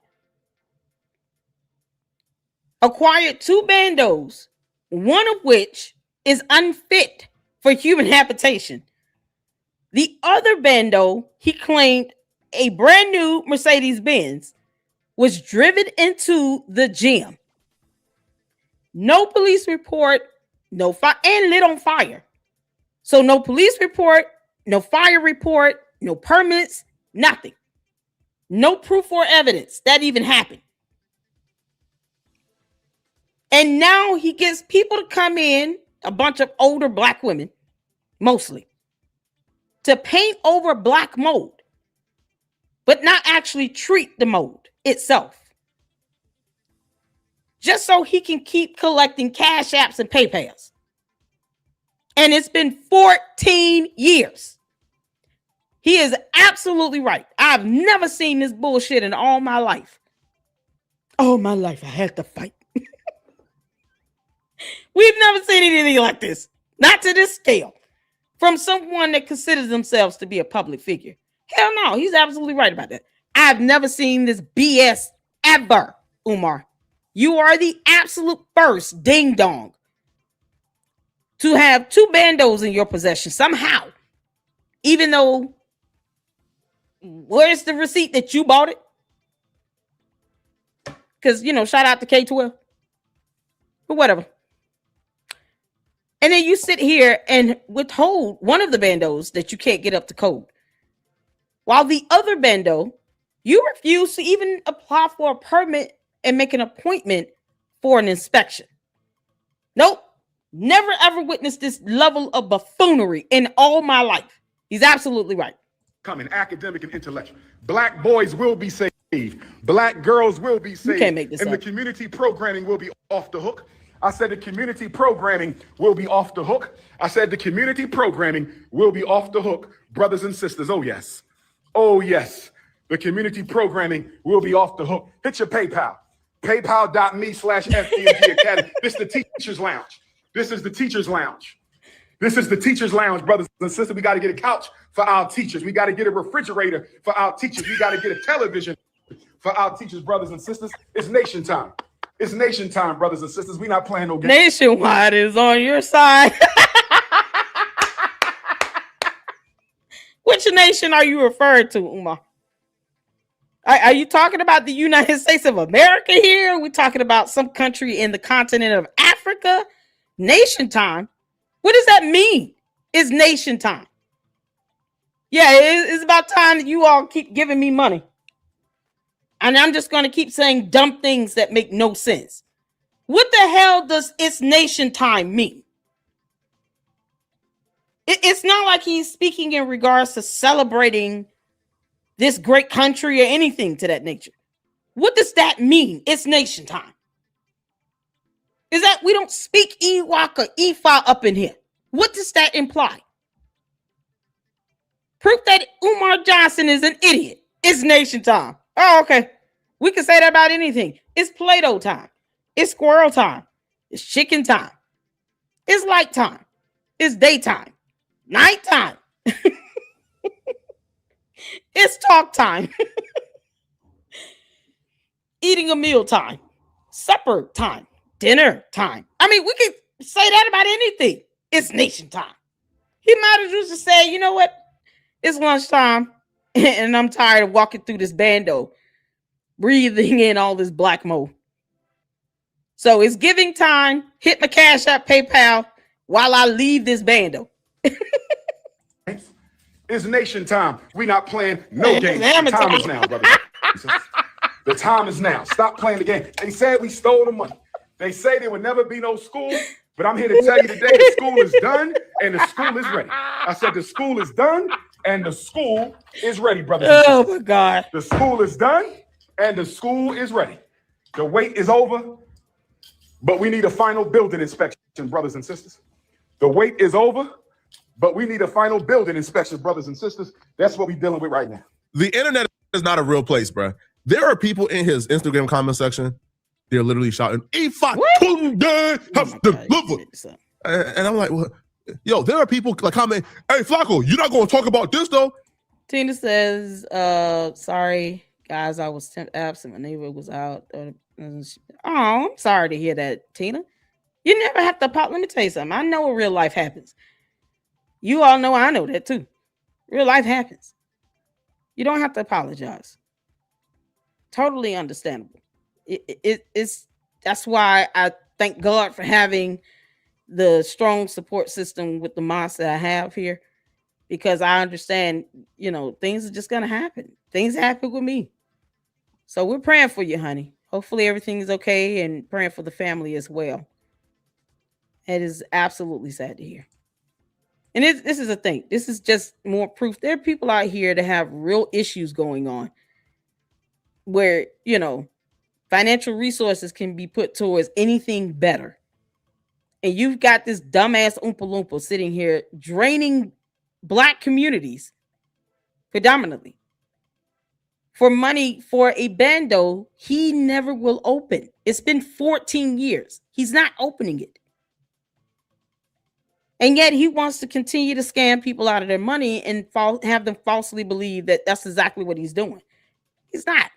Acquired 2 bandos, one of which is unfit for human habitation. The other bando, he claimed a brand new Mercedes-Benz, was driven into the gym. No police report, no fire, and lit on fire. So no police report, no fire report, no permits, nothing. No proof or evidence that even happened. And now he gets people to come in, a bunch of older black women, mostly, to paint over black mold, but not actually treat the mold itself. Just so he can keep collecting cash apps and PayPals. And it's been 14 years. He is absolutely right. I've never seen this bullshit in all my life. All my life, I had to fight. We've never seen anything like this. Not to this scale. From someone that considers themselves to be a public figure. Hell no, he's absolutely right about that. I've never seen this BS ever, Umar. You are the absolute first ding dong to have 2 bandos in your possession somehow. Even though, where's the receipt that you bought it? Because, shout out to K-12. But whatever. And then you sit here and withhold one of the bandos that you can't get up to code. While the other bando, you refuse to even apply for a permit and make an appointment for an inspection. Nope. Never ever witnessed this level of buffoonery in all my life. He's absolutely right. Coming, academic and intellectual. Black boys will be saved. Black girls will be saved. You can't make this and up. The community programming will be off the hook. I said the community programming will be off the hook. I said the community programming will be off the hook. Brothers and sisters, oh yes. Oh yes. The community programming will be off the hook. Hit your PayPal. PayPal.me/FDMG Academy. This is the teacher's lounge. This is the teacher's lounge. This is the teacher's lounge, brothers and sisters. We got to get a couch for our teachers. We got to get a refrigerator for our teachers. We got to get a television for our teachers, brothers and sisters. It's nation time. It's nation time, brothers and sisters. We're not playing no games. Nationwide is on your side. Which nation are you referring to, Umar? Are you talking about the United States of America here? We're talking about some country in the continent of Africa? Nation time? What does that mean? It's nation time. Yeah, it's about time that you all keep giving me money. And I'm just going to keep saying dumb things that make no sense. What the hell does it's nation time mean? It's not like he's speaking in regards to celebrating this great country or anything to that nature. What does that mean? It's nation time. Is that we don't speak Ewok or Ifa up in here? What does that imply? Proof that Umar Johnson is an idiot. It's nation time. Oh, okay. We can say that about anything. It's Play-Doh time. It's squirrel time. It's chicken time. It's light time. It's daytime. Nighttime. It's talk time. Eating a meal time. Supper time. Dinner time. I mean, we could say that about anything. It's nation time. He might as well just say, you know what? It's lunchtime and I'm tired of walking through this bando, breathing in all this black mold. So it's giving time. Hit my Cash App, PayPal while I leave this bando. It's nation time. We're not playing no games. The time is now, brother. The time is now. Stop playing the game. They said we stole the money. They say there would never be no school, but I'm here to tell you today the school is done and the school is ready. I said the school is done and the school is ready, brothers and sisters. Oh my God. The school is done and the school is ready. The wait is over, but we need a final building inspection, brothers and sisters. The wait is over, but we need a final building inspection, brothers and sisters. That's what we're dealing with right now. The internet is not a real place, bro. There are people in his Instagram comment section. They're literally shouting, Ifa Tunde has delivered. And I'm like, what? Yo, there are people like comment, hey, Flakko, you're not going to talk about this, though. Tina says, sorry, guys, I was absent. My neighbor was out. Oh, I'm sorry to hear that, Tina. You never have to pop. Let me tell you something. I know real life happens. You all know I know that, too. Real life happens. You don't have to apologize. Totally understandable. It's that's why I thank God for having the strong support system with the moms that I have here, because I understand, things are just gonna happen. Things happen with me. So we're praying for you, honey. Hopefully everything is okay, and praying for the family as well. It is absolutely sad to hear. And this is a thing. This is just more proof. There are people out here that have real issues going on where, financial resources can be put towards anything better. And you've got this dumbass Oompa Loompa sitting here draining Black communities predominantly for money for a bando he never will open. It's been 14 years. He's not opening it. And yet he wants to continue to scam people out of their money and have them falsely believe that that's exactly what he's doing. He's not.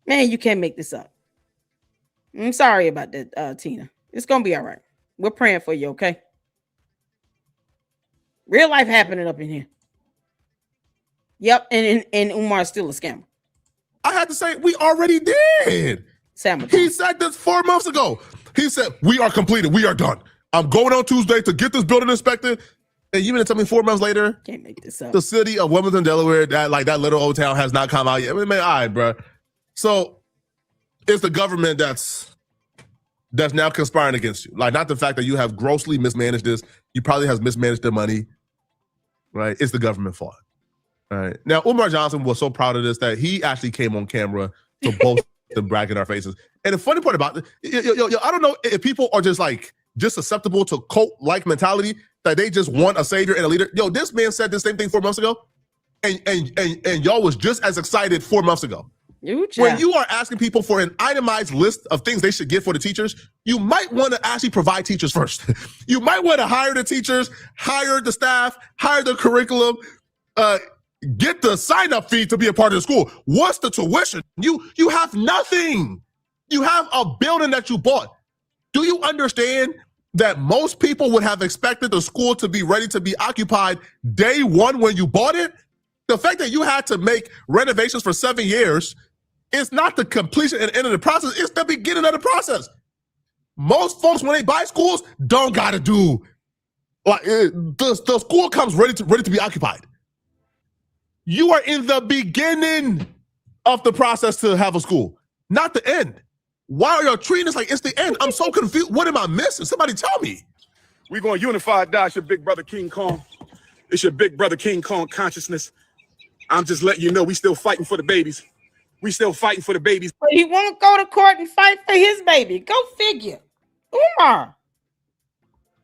Man, you can't make this up. I'm sorry about that, Tina. It's going to be all right. We're praying for you, okay? Real life happening up in here. Yep, and Umar's still a scammer. I had to say, we already did. He said this 4 months ago. He said, we are completed. We are done. I'm going on Tuesday to get this building inspected. And you mean to tell me 4 months later, can't make this up. The city of Wilmington, Delaware, that little old town has not come out yet. I mean, man, all right, bro. So it's the government that's now conspiring against you. Like, not the fact that you have grossly mismanaged this. You probably have mismanaged their money, right? It's the government fault. All right. Now, Umar Johnson was so proud of this that he actually came on camera to boast and brag in our faces. And the funny part about it, I don't know if people are just susceptible to cult-like mentality that they just want a savior and a leader. Yo, this man said the same thing 4 months ago, and y'all was just as excited 4 months ago. When you are asking people for an itemized list of things they should get for the teachers, you might want to actually provide teachers first. You might want to hire the teachers, hire the staff, hire the curriculum, get the sign-up fee to be a part of the school. What's the tuition? You have nothing. You have a building that you bought. Do you understand that most people would have expected the school to be ready to be occupied day one when you bought it? The fact that you had to make renovations for 7 years is not the completion and end of the process. It's the beginning of the process. Most folks, when they buy schools, don't got to do the school comes ready to be occupied. You are in the beginning of the process to have a school, not the end. Why are y'all treating this like it's the end? I'm so confused. What am I missing? Somebody tell me. We're going to unify, Dash, your big brother King Kong. It's your big brother King Kong consciousness. I'm just letting you know we still fighting for the babies. We still fighting for the babies. But he won't go to court and fight for his baby. Go figure. Umar,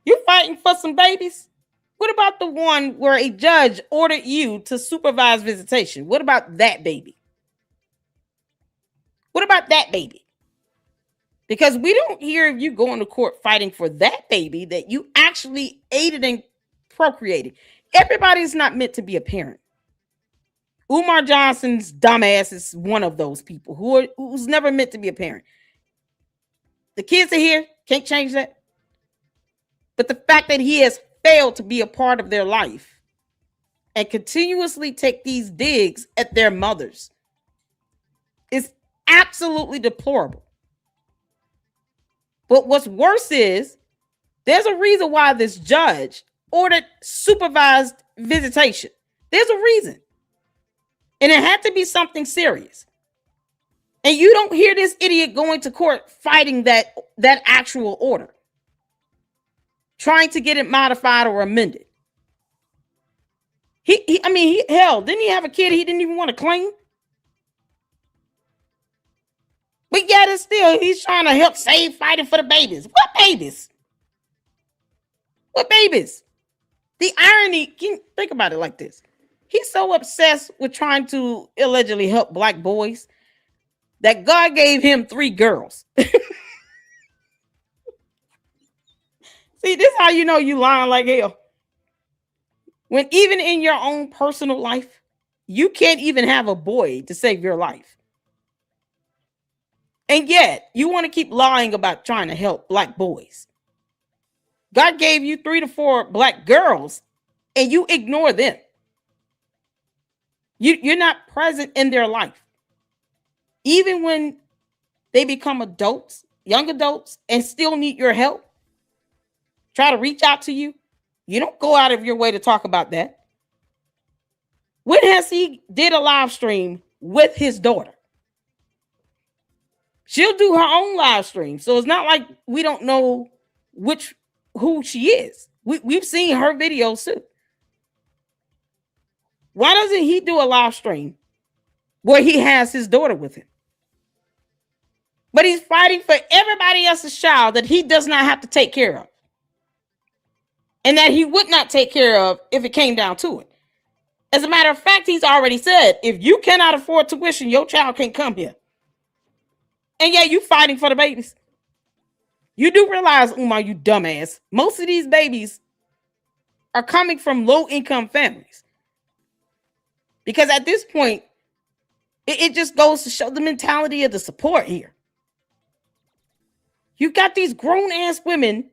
you fighting for some babies? What about the one where a judge ordered you to supervise visitation? What about that baby? What about that baby? Because we don't hear of you going to court fighting for that baby that you actually aided and procreated. Everybody's not meant to be a parent. Umar Johnson's dumbass is one of those people who's never meant to be a parent. The kids are here, can't change that. But the fact that he has failed to be a part of their life and continuously take these digs at their mothers is absolutely deplorable. But what's worse is there's a reason why this judge ordered supervised visitation. There's a reason. And it had to be something serious. And you don't hear this idiot going to court fighting that actual order, trying to get it modified or amended. Hell, didn't he have a kid he didn't even want to claim? But yet it's still, he's trying to help save fighting for the babies. What babies? What babies? The irony, think about it like this. He's so obsessed with trying to allegedly help Black boys that God gave him 3 girls. See, this is how you know you lying like hell. When even in your own personal life, you can't even have a boy to save your life. And yet, you want to keep lying about trying to help Black boys. God gave you 3 to 4 Black girls, and you ignore them. You're not present in their life. Even when they become adults, young adults, and still need your help, try to reach out to you. You don't go out of your way to talk about that. When has he did a live stream with his daughter? She'll do her own live stream. So it's not like we don't know who she is. We've seen her videos too. Why doesn't he do a live stream where he has his daughter with him? But he's fighting for everybody else's child that he does not have to take care of. And that he would not take care of if it came down to it. As a matter of fact, he's already said, if you cannot afford tuition, your child can't come here. And yeah, you fighting for the babies. You do realize, Umar, you dumbass, most of these babies are coming from low-income families. Because at this point, it just goes to show the mentality of the support here. You got these grown-ass women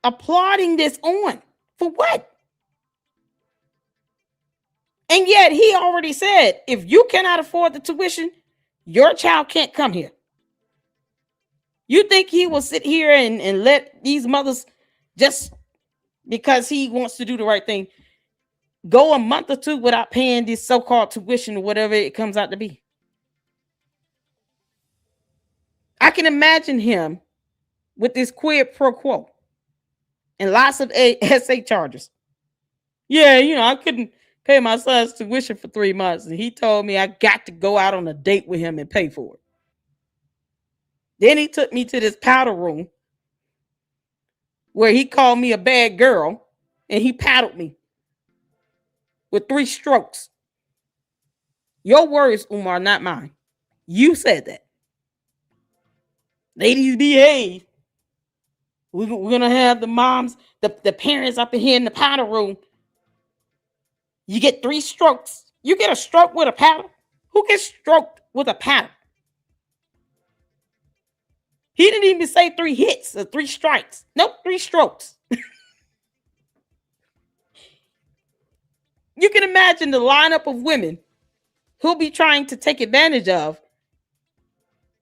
applauding this on. For what? And yet he already said, if you cannot afford the tuition, your child can't come here. You think he will sit here and let these mothers, just because he wants to do the right thing, go a month or two without paying this so-called tuition or whatever it comes out to be? I can imagine him with this quid pro quo and lots of SA charges. Yeah, I couldn't pay my son's tuition for 3 months, and he told me I got to go out on a date with him and pay for it. Then he took me to this powder room where he called me a bad girl, and he paddled me with 3 strokes. Your words, Umar, not mine. You said that. Ladies, behave. We're going to have the moms, the parents up in here in the powder room. You get 3 strokes. You get a stroke with a paddle? Who gets stroked with a paddle? He didn't even say 3 hits or 3 strikes. Nope, 3 strokes. You can imagine the lineup of women who'll be trying to take advantage of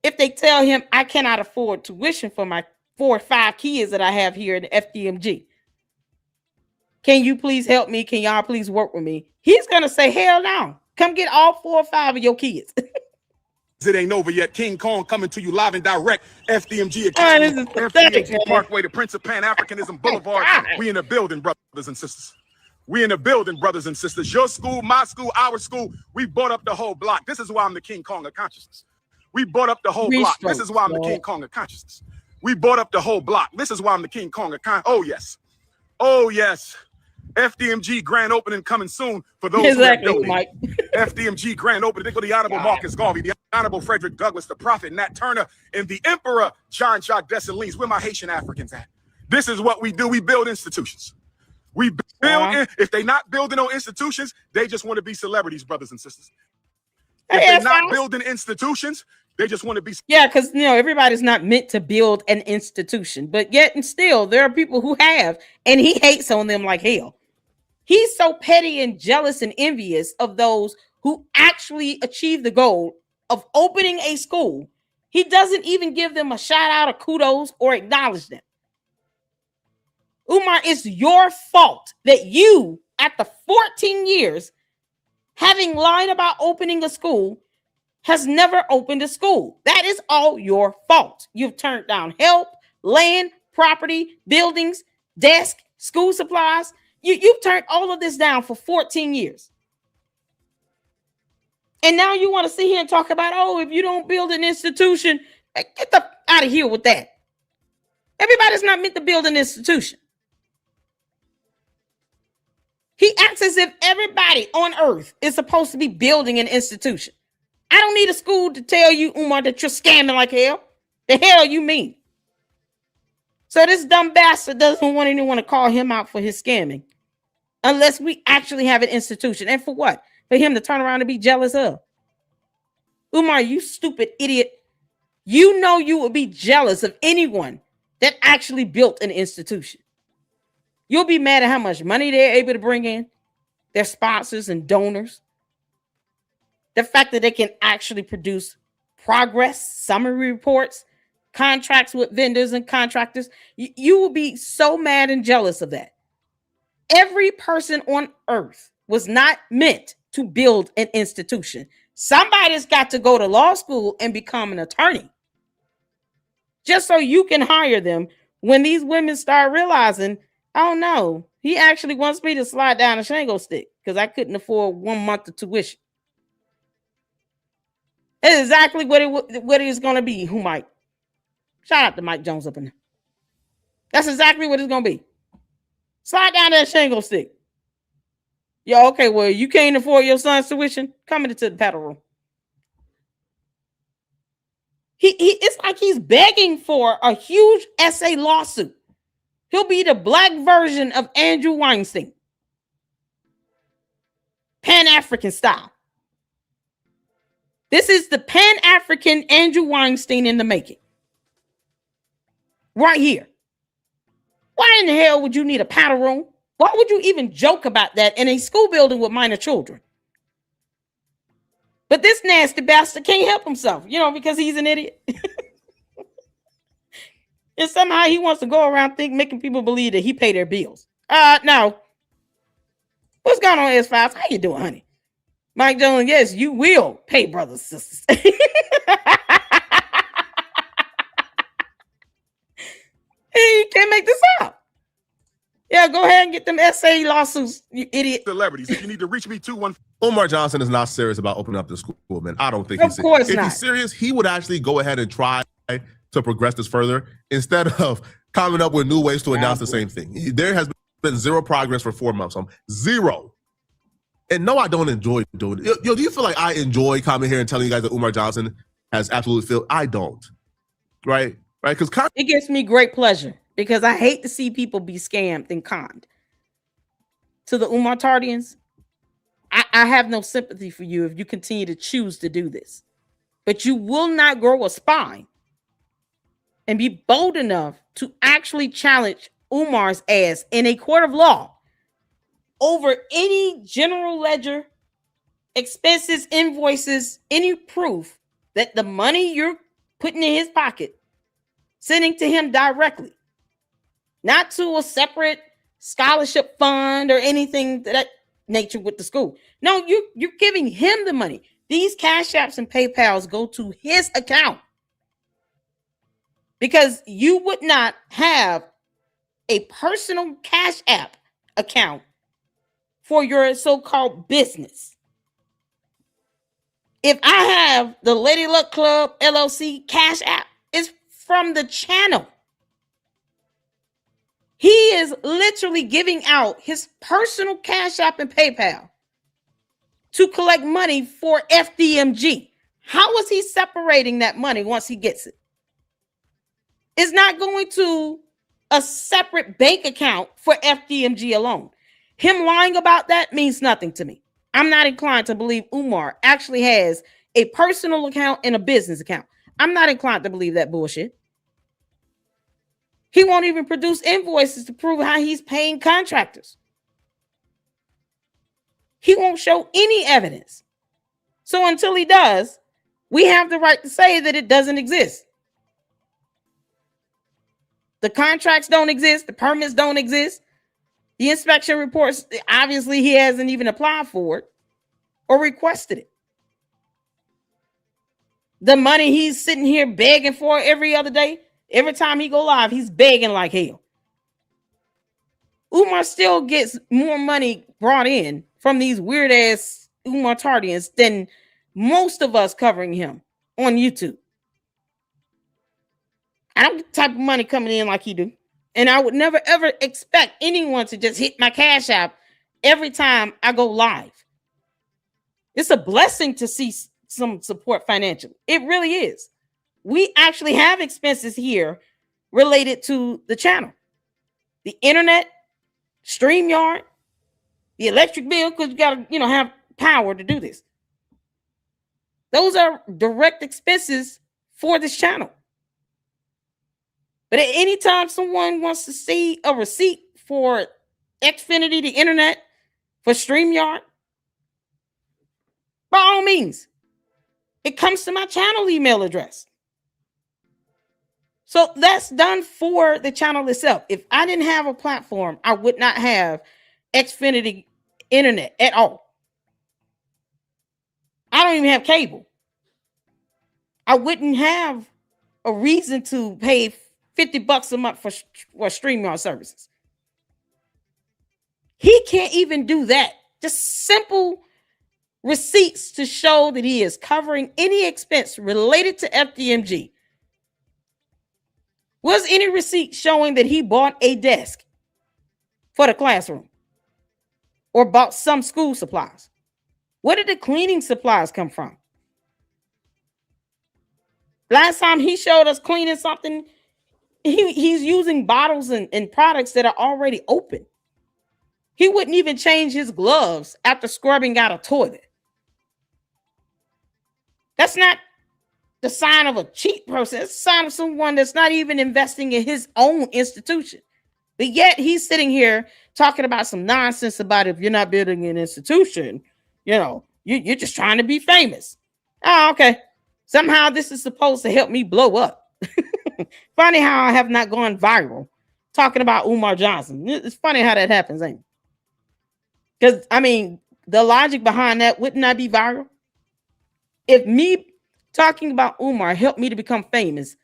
if they tell him, I cannot afford tuition for my 4 or 5 kids that I have here in the FDMG. Can you please help me? Can y'all please work with me? He's going to say, hell no. Come get all 4 or 5 of your kids. It ain't over yet. King Kong coming to you live and direct. FDMG Academy, this is pathetic, FDMG Parkway, the Prince of Pan-Africanism Boulevard. We in the building, brothers and sisters. We in the building, brothers and sisters. Your school, my school, our school. We bought up the whole block. This is why I'm the King Kong of consciousness. We bought up the whole block. This is why I'm the King Kong of consciousness. We bought up the whole block. This is why I'm the King Kong of consciousness. Oh, yes. Oh, yes. FDMG grand opening coming soon for those who have donated. FDMG grand opening for the Honorable Marcus Garvey, the Honorable Frederick Douglass, the Prophet Nat Turner, and the Emperor Jean-Jacques Dessalines. Where my Haitian Africans at? This is what we do. We build institutions. We build, if they're not building no institutions, they just want to be celebrities, brothers and sisters. If they're not building institutions, they just want to be. Yeah, because everybody's not meant to build an institution, but yet and still there are people who have, and he hates on them like hell. He's so petty and jealous and envious of those who actually achieve the goal of opening a school. He doesn't even give them a shout out or kudos or acknowledge them. Umar, it's your fault that you, after 14 years, having lied about opening a school, has never opened a school. That is all your fault. You've turned down help, land, property, buildings, desk, school supplies. You've turned all of this down for 14 years. And now you want to sit here and talk about, if you don't build an institution, get the out of here with that. Everybody's not meant to build an institution. He acts as if everybody on earth is supposed to be building an institution. I don't need a school to tell you, Umar, that you're scamming like hell. The hell you mean? So this dumb bastard doesn't want anyone to call him out for his scamming. Unless we actually have an institution. And for what? For him to turn around and be jealous of. Umar, you stupid idiot. You know you would be jealous of anyone that actually built an institution. You'll be mad at how much money they're able to bring in. Their sponsors and donors. The fact that they can actually produce progress, summary reports, contracts with vendors and contractors. You will be so mad and jealous of that. Every person on earth was not meant to build an institution. Somebody's got to go to law school and become an attorney just so you can hire them when these women start realizing, oh no, he actually wants me to slide down a shingle stick because I couldn't afford 1 month of tuition. That's exactly what it is going to be. Who Mike? Shout out to Mike Jones up in there. That's exactly what it's going to be. Slide down that shingle stick. Yeah, okay, well, you can't afford your son's tuition? Come into the paddle room. It's like he's begging for a huge SA lawsuit. He'll be the black version of Andrew Weinstein. Pan-African style. This is the Pan-African Andrew Weinstein in the making. Right here. Why in the hell would you need a paddle room? Why would you even joke about that in a school building with minor children? But this nasty bastard can't help himself, because he's an idiot. And somehow he wants to go around making people believe that he pay their bills. No. What's going on, S5? How you doing, honey? Mike Jones, yes, you will pay brothers and sisters. You can't make this up. Yeah, go ahead and get them SA lawsuits, you idiot. Celebrities, if you need to reach me, 214. Umar Johnson is not serious about opening up the school, man. I don't think he's serious. Of course not. If he's serious, he would actually go ahead and try to progress this further instead of coming up with new ways to announce the same thing. There has been zero progress for 4 months. Zero. And no, I don't enjoy doing it. Do you feel like I enjoy coming here and telling you guys that Umar Johnson has absolutely failed? I don't. Right? Because it gives me great pleasure because I hate to see people be scammed and conned. To the Umar Tardians, I have no sympathy for you if you continue to choose to do this. But you will not grow a spine and be bold enough to actually challenge Umar's ass in a court of law over any general ledger, expenses, invoices, any proof that the money you're putting in his pocket, sending to him directly, not to a separate scholarship fund or anything that nature with the school. No, you're giving him the money. These Cash Apps and PayPals go to his account because you would not have a personal Cash App account for your so-called business. If I have the Lady Luck Club LLC Cash App, it's from the channel. He is literally giving out his personal Cash App and PayPal to collect money for FDMG. How is he separating that money once he gets it? It's not going to a separate bank account for FDMG alone. Him lying about that means nothing to me. I'm not inclined to believe Umar actually has a personal account and a business account. I'm not inclined to believe that bullshit. He won't even produce invoices to prove how he's paying contractors. He won't show any evidence. So until he does, we have the right to say that it doesn't exist. The contracts don't exist. The permits don't exist. The inspection reports, obviously he hasn't even applied for it or requested it. The money he's sitting here begging for every other day, every time he go live, he's begging like hell. Umar still gets more money brought in from these weird ass Umar Tardians than most of us covering him on YouTube. I don't get the type of money coming in like he do. And I would never, ever expect anyone to just hit my Cash App every time I go live. It's a blessing to see some support financially. It really is. We actually have expenses here related to the channel. The internet, StreamYard, the electric bill, because you got to, have power to do this. Those are direct expenses for this channel. But at any time someone wants to see a receipt for Xfinity, the internet, for StreamYard, by all means, it comes to my channel email address. So that's done for the channel itself. If I didn't have a platform, I would not have Xfinity internet at all. I don't even have cable. I wouldn't have a reason to pay $50 a month for streaming services. He can't even do that. Just simple receipts to show that he is covering any expense related to FDMG. Was any receipt showing that he bought a desk for the classroom or bought some school supplies? Where did the cleaning supplies come from? Last time he showed us cleaning something, he's using bottles and products that are already open. He wouldn't even change his gloves after scrubbing out a toilet. That's not the sign of a cheap person. It's a sign of someone that's not even investing in his own institution. But yet he's sitting here talking about some nonsense about if you're not building an institution, you're just trying to be famous. Oh, okay. Somehow this is supposed to help me blow up. Funny how I have not gone viral talking about Umar Johnson. It's funny how that happens, ain't it? Because, the logic behind that, wouldn't I be viral? If me talking about Umar helped me to become famous,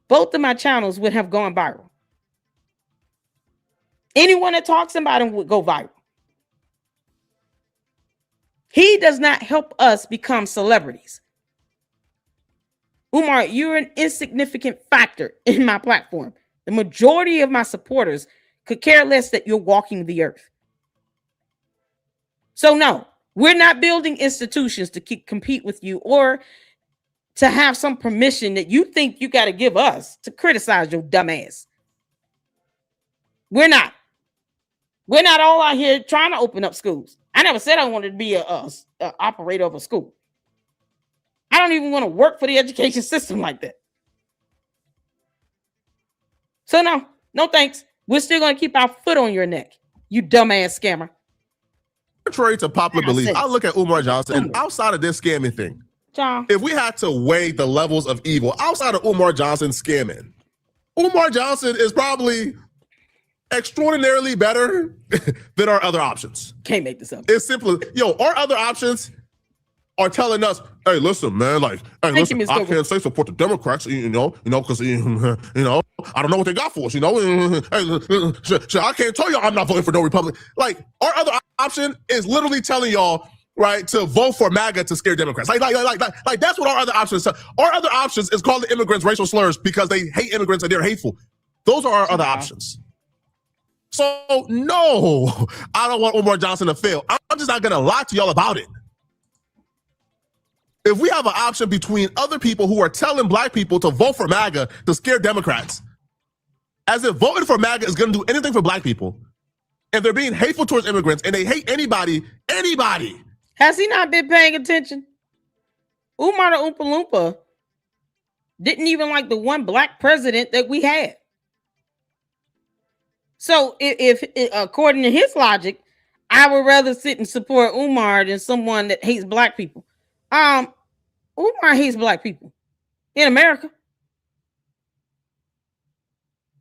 both of my channels would have gone viral. Anyone that talks about him would go viral. He does not help us become celebrities. Umar, you're an insignificant factor in my platform. The majority of my supporters could care less that you're walking the earth. So no, we're not building institutions to compete with you or to have some permission that you think you got to give us to criticize your dumb ass. We're not. We're not all out here trying to open up schools. I never said I wanted to be a operator of a school. I don't even want to work for the education system like that. So no thanks. We're still going to keep our foot on your neck, you dumbass scammer. Contrary to popular belief, I look at Umar Johnson, and outside of this scamming thing, John, if we had to weigh the levels of evil outside of Umar Johnson scamming, Umar Johnson is probably extraordinarily better than our other options. Can't make this up. It's simple. Our other options are telling us, hey, listen, man, I can't say support the Democrats, because, I don't know what they got for us, hey, I can't tell you I'm not voting for no Republican. Our other option is literally telling y'all, right, to vote for MAGA to scare Democrats. That's what our other options are. Our other options is calling the immigrants racial slurs because they hate immigrants and they're hateful. Those are our other options. So, no, I don't want Umar Johnson to fail. I'm just not going to lie to y'all about it. If we have an option between other people who are telling black people to vote for MAGA to scare Democrats, as if voting for MAGA is going to do anything for black people, and they're being hateful towards immigrants, and they hate anybody. Has he not been paying attention? Umar the Oompa Loompa didn't even like the one black president that we had. So if according to his logic, I would rather sit and support Umar than someone that hates black people. Umar hates black people in America.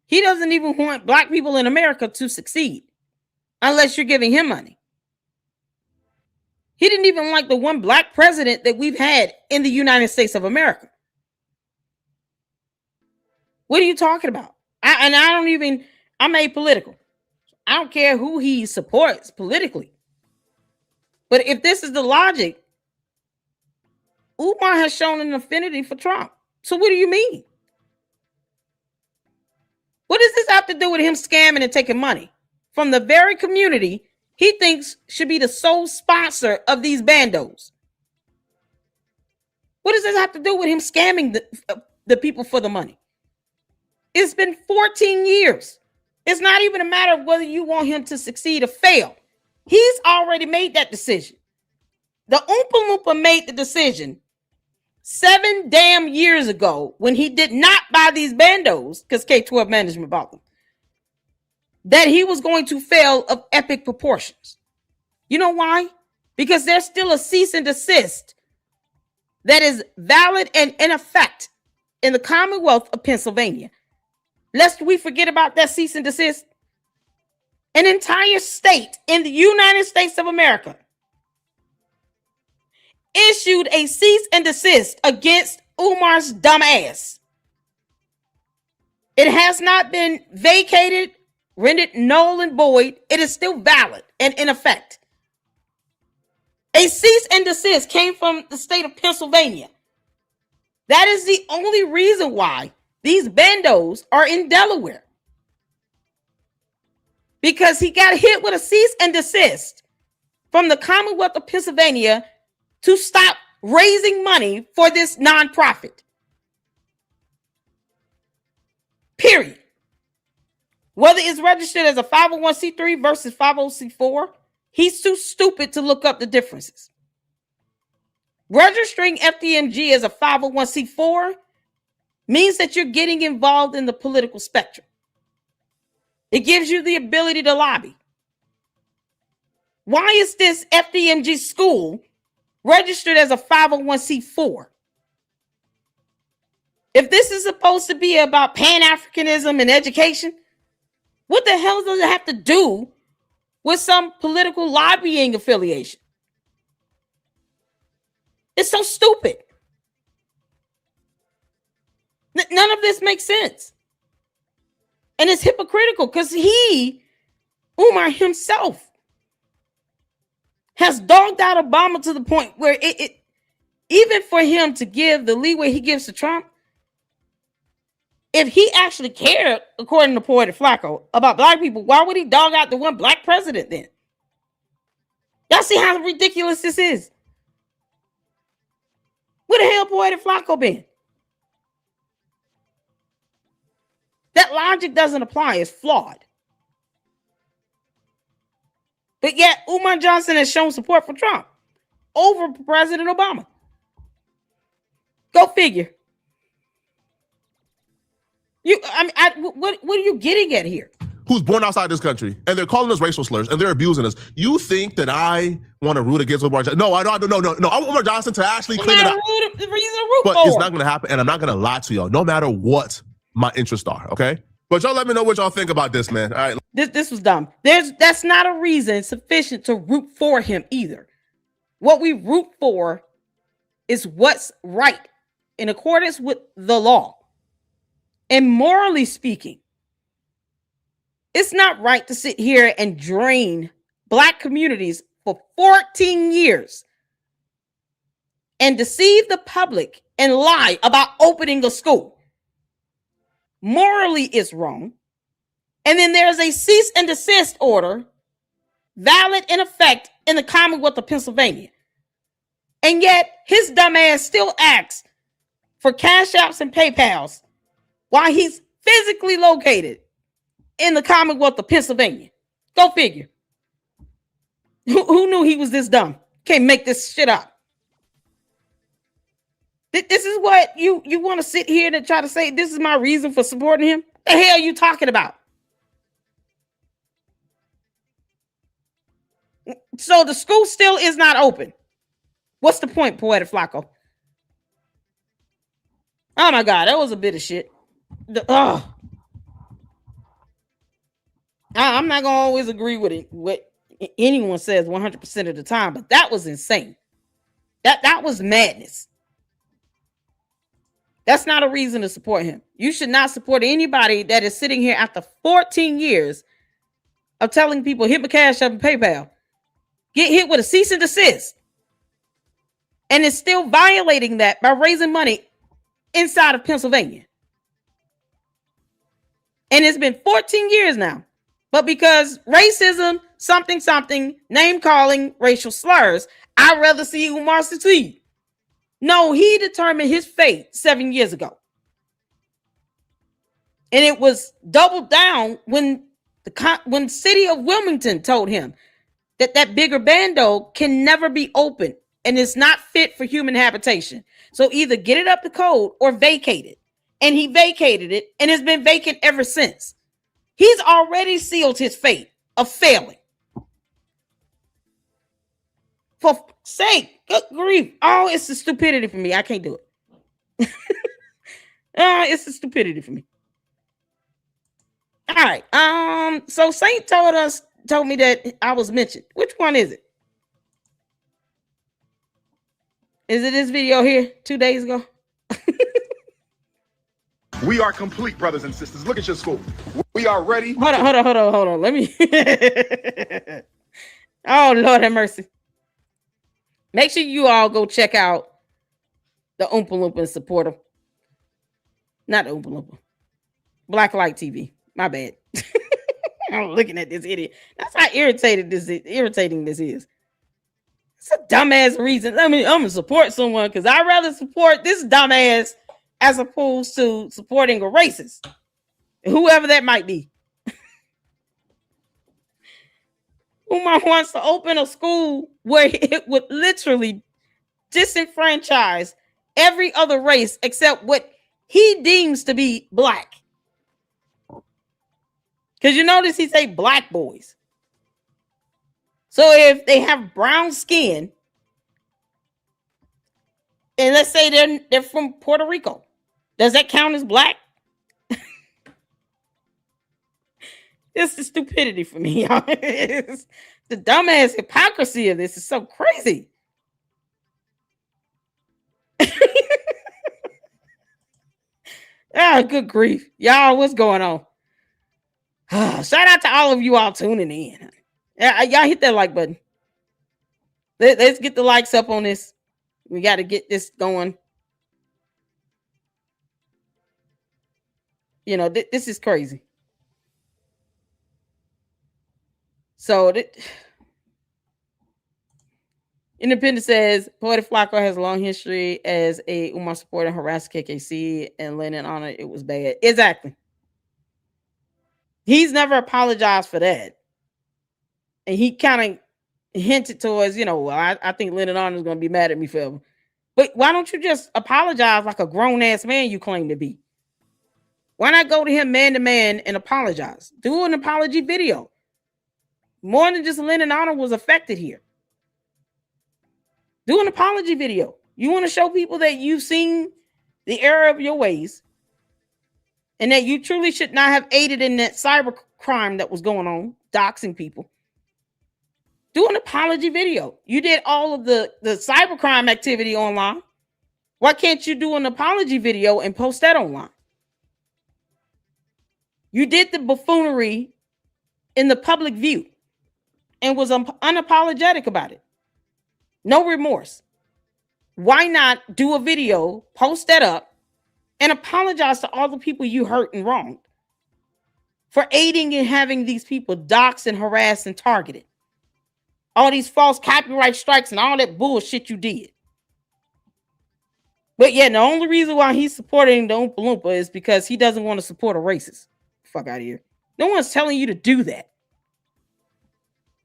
He doesn't even want black people in America to succeed unless you're giving him money. He didn't even like the one black president that we've had in the United States of America. What are you talking about? I'm apolitical. I don't care who he supports politically. But if this is the logic, Umar has shown an affinity for Trump. So what do you mean? What does this have to do with him scamming and taking money from the very community he thinks should be the sole sponsor of these bandos? What does this have to do with him scamming the people for the money? It's been 14 years. It's not even a matter of whether you want him to succeed or fail. He's already made that decision. The Oompa Loompa made the decision 7 damn years ago when he did not buy these bandos, because K-12 management bought them, that he was going to fail of epic proportions. You know why? Because there's still a cease and desist that is valid and in effect in the Commonwealth of Pennsylvania. Lest we forget about that cease and desist. An entire state in the United States of America issued a cease and desist against Umar's dumb ass. It has not been vacated, rendered null and void. It is still valid and in effect. A cease and desist came from the state of Pennsylvania. That is the only reason why these bandos are in Delaware. Because he got hit with a cease and desist from the Commonwealth of Pennsylvania to stop raising money for this nonprofit. Period. Whether it's registered as a 501c3 versus 50c4, he's too stupid to look up the differences. Registering FDMG as a 501c4 means that you're getting involved in the political spectrum. It gives you the ability to lobby. Why is this FDMG school registered as a 501c4? If this is supposed to be about Pan-Africanism and education, what the hell does it have to do with some political lobbying affiliation? It's so stupid. None of this makes sense. And it's hypocritical because Umar himself, has dogged out Obama to the point where even for him to give the leeway he gives to Trump, if he actually cared, according to Poetik Flakko, about black people, why would he dog out the one black president then? Y'all see how ridiculous this is? Where the hell Poetik Flakko been? That logic doesn't apply. It's flawed. But yet, Umar Johnson has shown support for Trump over President Obama. Go figure. What are you getting at here? Who's born outside this country, and they're calling us racial slurs, and they're abusing us. You think that I want to root against Umar Johnson? No, I don't. No. I want Umar Johnson to actually clean it up. The reason to root but for. It's not going to happen, and I'm not going to lie to y'all, no matter what my interests are, okay? But y'all let me know what y'all think about this, man. All right. This was dumb. That's not a reason sufficient to root for him either. What we root for is what's right in accordance with the law. And morally speaking, it's not right to sit here and drain black communities for 14 years and deceive the public and lie about opening a school. Morally, it's wrong. And then there's a cease and desist order valid in effect in the Commonwealth of Pennsylvania. And yet his dumb ass still asks for cash apps and PayPals while he's physically located in the Commonwealth of Pennsylvania. Go figure. Who knew he was this dumb? Can't make this shit up. This is what you want to sit here and try to say this is my reason for supporting him? What the hell are you talking about? So the school still is not open. What's the point, Poetik Flakko? Oh my God, that was a bit of shit. I'm not gonna always agree with it, what anyone says 100% of the time, but that was insane. That was madness. That's not a reason to support him. You should not support anybody that is sitting here after 14 years of telling people hit my cash up and PayPal, get hit with a cease and desist, and is still violating that by raising money inside of Pennsylvania. And it's been 14 years now. But because racism, something, name calling, racial slurs, I'd rather see Umar succeed. No, he determined his fate 7 years ago. And it was doubled down when the city of Wilmington told him that bigger bando can never be open and it's not fit for human habitation. So either get it up to code or vacate it. And he vacated it, and it's been vacant ever since. He's already sealed his fate of failing. For sake, good grief. Oh, it's the stupidity for me. I can't do it. It's the stupidity for me. All right. So Saint told me that I was mentioned. Which one is it? Is it this video here 2 days ago? We are complete, brothers and sisters. Look at your school. We are ready. Hold on. Let me. Oh, Lord have mercy. Make sure you all go check out the Oompa Loompa and support them. Not the Oompa Loompa. Black Light TV. My bad. I'm looking at this idiot. That's how irritating this is. It's a dumbass reason. I mean, I'm gonna support someone because I'd rather support this dumbass as opposed to supporting a racist, whoever that might be. Umar wants to open a school where it would literally disenfranchise every other race except what he deems to be black. Because you notice he say black boys. So if they have brown skin, and let's say they're from Puerto Rico, does that count as black? This is stupidity for me, y'all. It's the dumbass hypocrisy of this is so crazy. Ah, good grief. Y'all, what's going on? Shout out to all of you all tuning in. Y'all hit that like button. Let's get the likes up on this. We got to get this going. You know, this is crazy. So, Independent says, Poetik Flakko has a long history as a Umar supporter, harassed KKC, and Lennon on it. It was bad. Exactly. He's never apologized for that. And he kind of hinted towards, well, I think Lennon Honor is going to be mad at me forever. But why don't you just apologize like a grown-ass man you claim to be? Why not go to him man to man and apologize? Do an apology video. More than just Lennon Honor was affected here. Do an apology video. You want to show people that you've seen the error of your ways and that you truly should not have aided in that cyber crime that was going on, doxing people. Do an apology video. You did all of the cybercrime activity online. Why can't you do an apology video and post that online? You did the buffoonery in the public view and was unapologetic about it. No remorse. Why not do a video, post that up, and apologize to all the people you hurt and wronged for aiding and having these people doxxed and harassed and targeted? All these false copyright strikes and all that bullshit you did. But yeah, the only reason why he's supporting the Oompa Loompa is because he doesn't want to support a racist. Fuck out of here. No one's telling you to do that.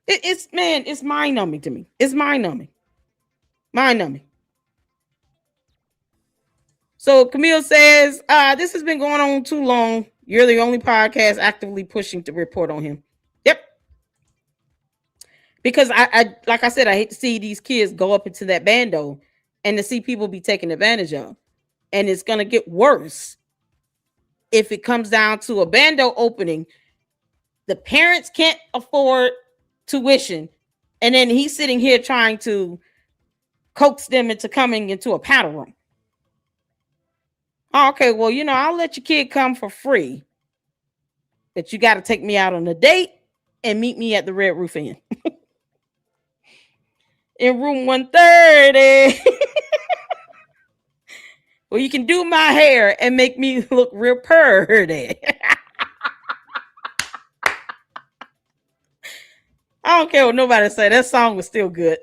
It's mind-numbing to me. It's mind-numbing. Mind-numbing. So Camille says, this has been going on too long. You're the only podcast actively pushing to report on him. Yep. Because I like I said, I hate to see these kids go up into that bando and to see people be taken advantage of. And it's going to get worse if it comes down to a bando opening. The parents can't afford tuition. And then he's sitting here trying to coax them into coming into a paddle room. Oh, okay, well, I'll let your kid come for free. But you got to take me out on a date and meet me at the Red Roof Inn. In room 130. Well, you can do my hair and make me look real pretty. I don't care what nobody say. That song was still good.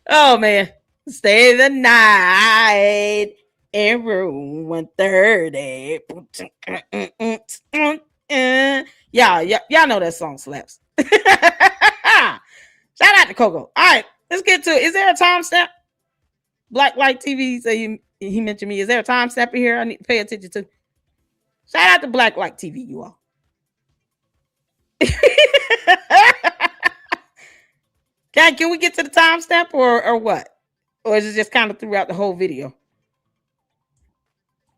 Oh, man. Stay the night in room 130. Y'all know that song slaps. Shout out to Coco. All right, let's get to it. Is there a timestamp? Black Light TV say he mentioned me. Is there a timestamp here I need to pay attention to? Shout out to Black Light TV, you all. Can we get to the timestamp or what? Or is it just kind of throughout the whole video?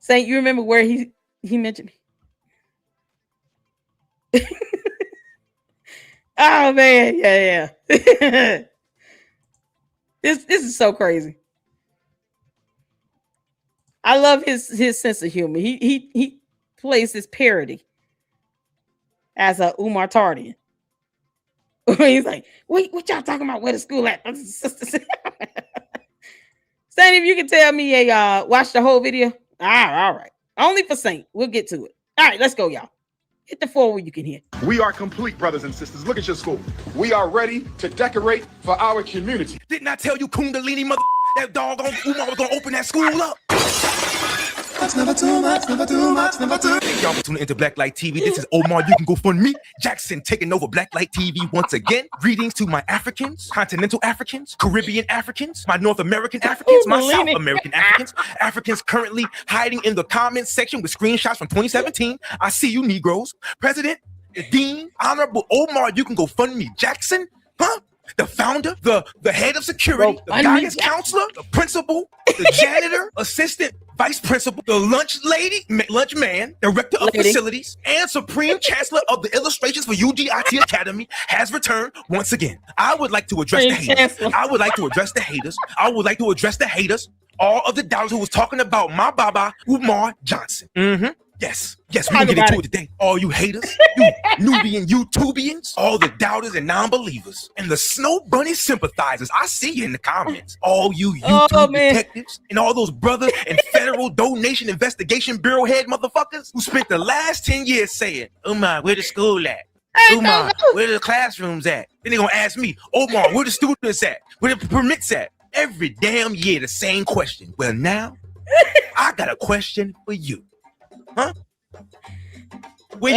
Saint, you remember where he mentioned me? Oh man, yeah. This is so crazy. I love his sense of humor. He plays this parody as a Umar Tardian. He's like, wait, what y'all talking about? Where the school at? Sandy, if you can tell me watch the whole video. All right. Only for Saint. We'll get to it. All right, let's go, y'all. Hit the floor where you can hear. We are complete, brothers and sisters. Look at your school. We are ready to decorate for our community. Didn't I tell you Kundalini mother that doggone Umar was gonna open that school up? That's never too much, never too much, never too much. Thank y'all for tuning into Blacklight TV. This is Omar. You can go fund me. Jackson taking over Blacklight TV once again. Greetings to my Africans, continental Africans, Caribbean Africans, my North American Africans, my South American Africans, Africans currently hiding in the comments section with screenshots from 2017. I see you Negroes. President, the Dean, Honorable Omar, you can go fund me. Jackson, huh? The founder, the head of security, the guidance counselor, the principal, the janitor, assistant, vice principal, the lunch lady, lunch man, director of facilities, and supreme chancellor of the illustrations for UGIT Academy has returned once again. I would like to address the haters. I would like to address the haters. I would like to address the haters. All of the doubters who was talking about my baba, Umar Johnson. Yes, we can get into it today. All you haters, you Nubian YouTubians, all the doubters and non-believers, and the Snow Bunny sympathizers. I see you in the comments. All you YouTube detectives and all those brothers and Federal Donation Investigation Bureau head motherfuckers who spent the last 10 years saying, Umar, where the school at? Umar, where the classrooms at? Then they're gonna ask me, Omar, where the students at? Where the permits at? Every damn year, the same question. Well, now, I got a question for you. Huh? Where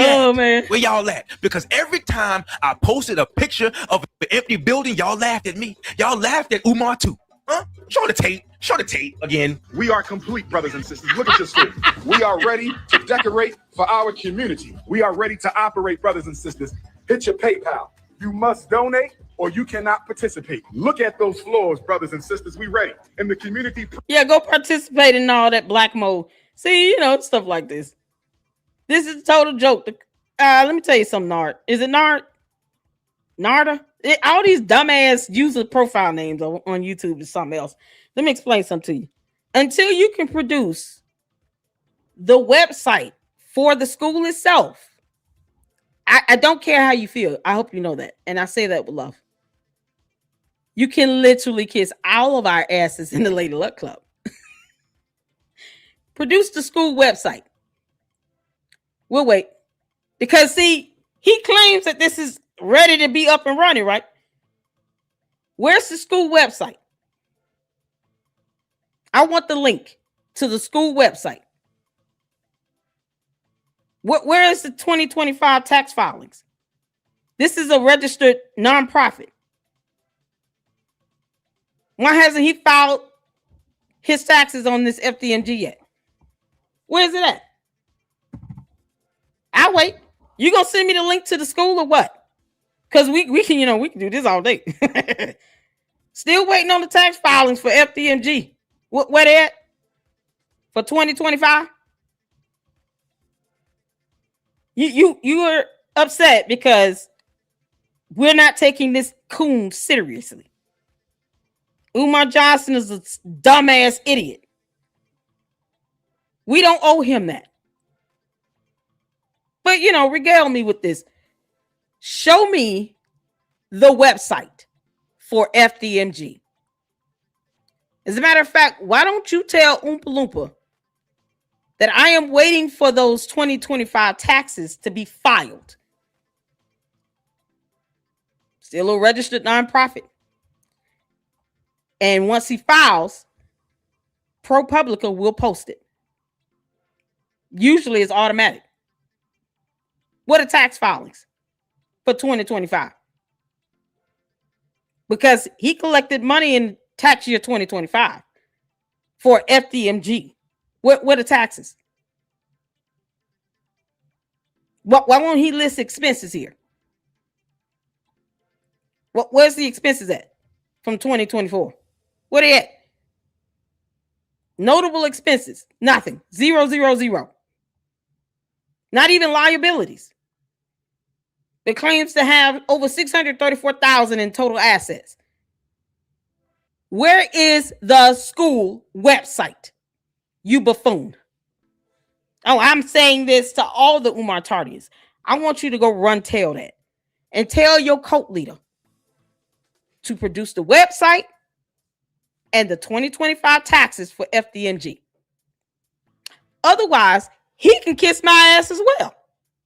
y'all at? Because every time I posted a picture of an empty building, y'all laughed at me. Y'all laughed at Umar too. Huh? Show the tape again. We are complete, brothers and sisters. Look at your school. We are ready to decorate for our community. We are ready to operate, brothers and sisters. Hit your PayPal. You must donate or you cannot participate. Look at those floors, brothers and sisters. We ready. In the community. Yeah, go participate in all that black mode. See, stuff like this. This is a total joke. Let me tell you something, Nard. Is it Nard? Narda? All these dumbass user profile names on YouTube is something else. Let me explain something to you. Until you can produce the website for the school itself, I don't care how you feel. I hope you know that. And I say that with love. You can literally kiss all of our asses in the Lady Luck Club. Produce the school website. We'll wait. Because, see, he claims that this is ready to be up and running, right? Where's the school website? I want the link to the school website. Where is the 2025 tax filings? This is a registered nonprofit. Why hasn't he filed his taxes on this FDMG yet? Where's it at? I'll wait. You gonna send me the link to the school or what? Because we can, we can do this all day. Still waiting on the tax filings for FDMG. Where they at? For 2025? You are upset because we're not taking this coon seriously. Umar Johnson is a dumbass idiot. We don't owe him that. But, regale me with this. Show me the website for FDMG. As a matter of fact, why don't you tell Oompa Loompa that I am waiting for those 2025 taxes to be filed? Still a registered nonprofit. And once he files, ProPublica will post it. Usually it's automatic. What are tax filings for 2025? Because he collected money in tax year 2025 for FDMG. What are taxes? Why won't he list expenses here? Where's the expenses at from 2024? What are they at? Notable expenses, nothing. 0, 0, 0. Not even liabilities. It claims to have over $634,000 in total assets. Where is the school website? You buffoon. Oh, I'm saying this to all the Umar Tardians. I want you to go run tell that and tell your cult leader to produce the website and the 2025 taxes for FDNG. Otherwise, he can kiss my ass as well.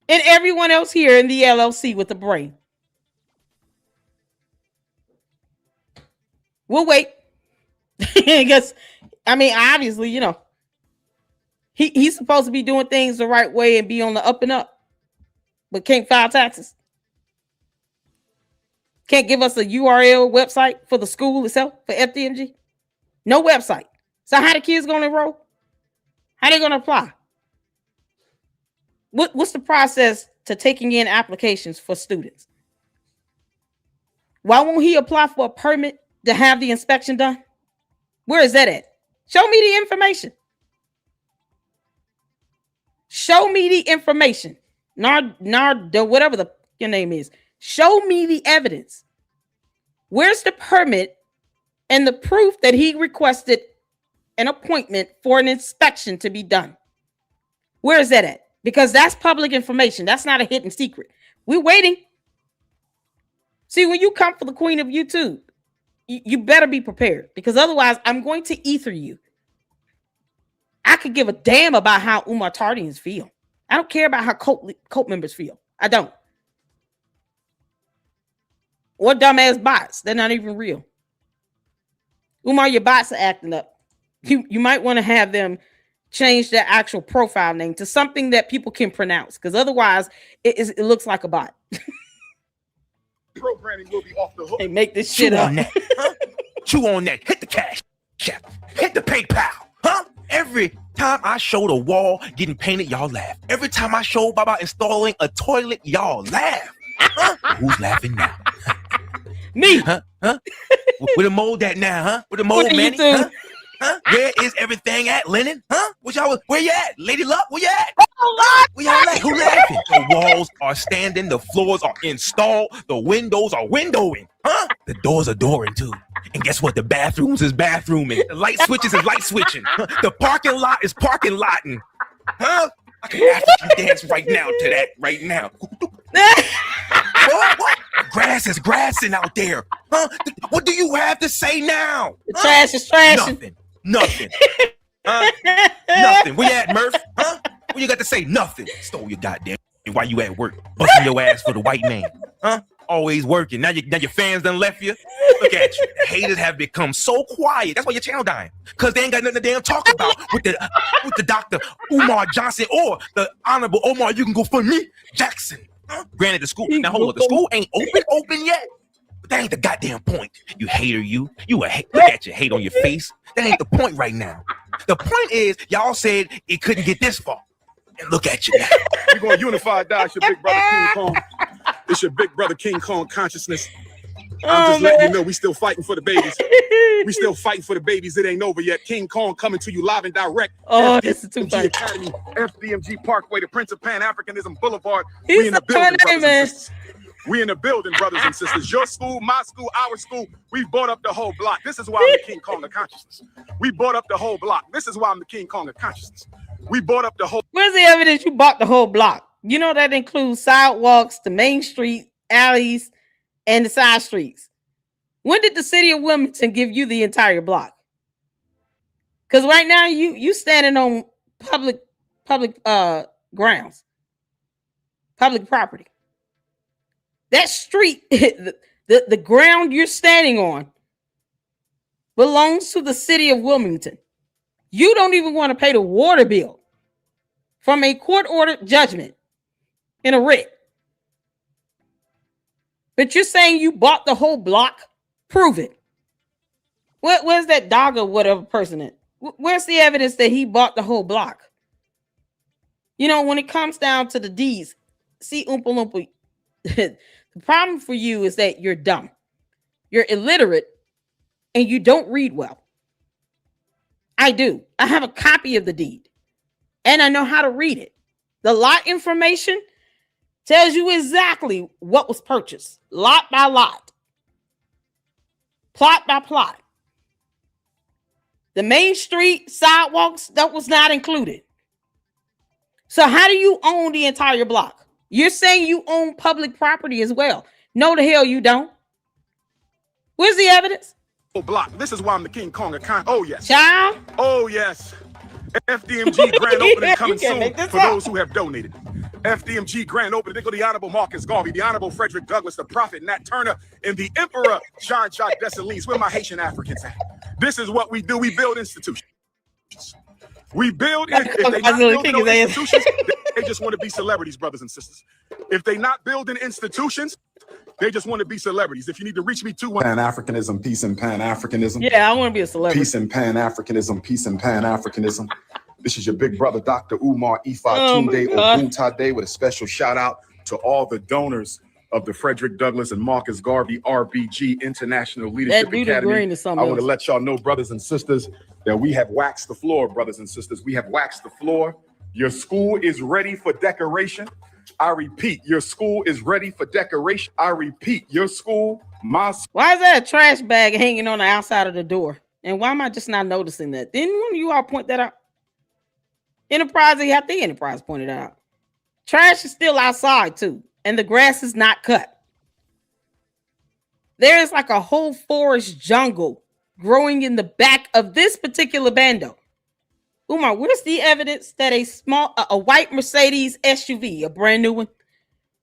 And everyone else here in the LLC with the brain. We'll wait. Because, I mean, obviously, you know, he's supposed to be doing things the right way and be on the up and up, but can't file taxes. Can't give us a URL website for the school itself, for FDNG. No website. So how the kids going to enroll? How they going to apply? What's the process to taking in applications for students? Why won't he apply for a permit to have the inspection done? Where is that at? Show me the information. Show me the information. Whatever your name is. Show me the evidence. Where's the permit and the proof that he requested an appointment for an inspection to be done? Where is that at? Because that's public information. That's not a hidden secret. We're waiting. See, when you come for the queen of YouTube, you better be prepared, because otherwise I'm going to ether you. I could give a damn about how Umar Tardians feel. I don't care about how cult members feel. I don't. Or dumbass bots. They're not even real. Umar, your bots are acting up. You might want to have them change their actual profile name to something that people can pronounce, because otherwise it looks like a bot. Programming will be off the hook. They make this shit Chew up. on that, huh? Chew on that. Hit the cash. Hit the PayPal. Huh? Every time I show the wall getting painted, y'all laugh. Every time I show Baba installing a toilet, y'all laugh. Huh? Who's laughing now? Me. Huh? Where the mold at now, huh? Where the mold, man? Huh? Where is everything at, Lennon? Huh? Where you at? Lady Luck, where you at? Where y'all at? Who laughing? The walls are standing, the floors are installed, the windows are windowing. Huh? The doors are dooring too. And guess what? The bathrooms is bathrooming. The light switches is light switching. Huh? The parking lot is parking lotting. Huh? I can African dance right now to that right now. What? Grass is grassing out there. Huh? What do you have to say now? The trash is trashing. Nothing. Nothing. Where you at, Murph? Huh? What you got to say? Nothing. Stole your goddamn. Why you at work? Busting your ass for the white man. Huh? Always working. Now your fans done left you. Look at you. The haters have become so quiet. That's why your channel dying. Because they ain't got nothing to damn talk about with the Dr. Umar Johnson or the Honorable Omar, you can go for me, Jackson. Huh? Granted, the school. Now hold on. The school ain't open yet. But that ain't the goddamn point. You hater, you a hate. Look at your hate on your face. That ain't the point right now. The point is, y'all said it couldn't get this far. And look at you now. We're going to unify, it's your big brother King Kong. It's your big brother King Kong consciousness. I'm just letting you know we still fighting for the babies. We still fighting for the babies. It ain't over yet. King Kong coming to you live and direct. Oh, this is too funny. Academy, FDMG Parkway, the Prince of Pan-Africanism Boulevard. He's we in the building, funny, brothers and sisters. We in the building, brothers and sisters. Your school, my school, our school. We bought up the whole block. This is why I'm the King Kong of consciousness. We bought up the whole block. This is why I'm the King Kong of consciousness. We bought up the whole. Where's the evidence you bought the whole block? You know that includes sidewalks, the main street, alleys, and the side streets. When did the city of Wilmington give you the entire block? Because right now you standing on public grounds, public property. That street, the ground you're standing on, belongs to the city of Wilmington. You don't even want to pay the water bill from a court-ordered judgment in a writ. But you're saying you bought the whole block? Prove it. Where's that dog or whatever person is? Where's the evidence that he bought the whole block? You know, when it comes down to the deeds, see, Oompa Loompa, the problem for you is that you're dumb. You're illiterate and you don't read well. I do. I have a copy of the deed and I know how to read it. The lot information tells you exactly what was purchased, lot by lot, plot by plot. The main street sidewalks, that was not included. So how do you own the entire block? You're saying you own public property as well. No, the hell you don't. Where's the evidence? Block. This is why I'm the King Kong of kind. Oh, yes. Child? Oh, yes. FDMG grand opening coming soon for up. those who have donated. FDMG grand opening. They go the Honorable Marcus Garvey, the Honorable Frederick Douglass, the Prophet Nat Turner, and the Emperor Jean-Jacques Dessalines. Where my Haitian Africans at? This is what we do. We build institutions. We build, if they not building no institutions, they just want to be celebrities, brothers and sisters. If they not building institutions, they just want to be celebrities. If you need to reach me, 2-1. Pan-Africanism, peace and Pan-Africanism. Yeah, I want to be a celebrity. Peace and Pan-Africanism, peace and Pan-Africanism. This is your big brother, Dr. Umar Ifa-Tunde Oguntade, with a special shout out to all the donors of the Frederick Douglass and Marcus Garvey RBG International Leadership Academy. I want to let y'all know, brothers and sisters, that we have waxed the floor, brothers and sisters. We have waxed the floor. Your school is ready for decoration. I repeat, your school is ready for decoration. I repeat, your school, my school. Why is there a trash bag hanging on the outside of the door? And why am I just not noticing that? Didn't one of you all point that out? Enterprise, I think Enterprise pointed out. Trash is still outside too, and the grass is not cut. There is like a whole forest jungle growing in the back of this particular bando. Umar, where's the evidence that a white Mercedes SUV, a brand new one,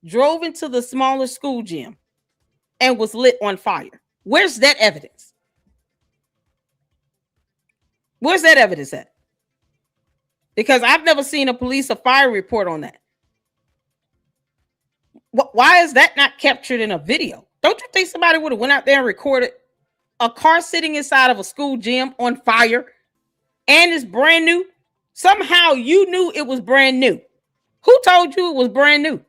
drove into the smaller school gym and was lit on fire? Where's that evidence? Where's that evidence at? Because I've never seen a police or fire report on that. Why is that not captured in a video? Don't you think somebody would have went out there and recorded a car sitting inside of a school gym on fire and it's brand new? Somehow you knew it was brand new. Who told you it was brand new?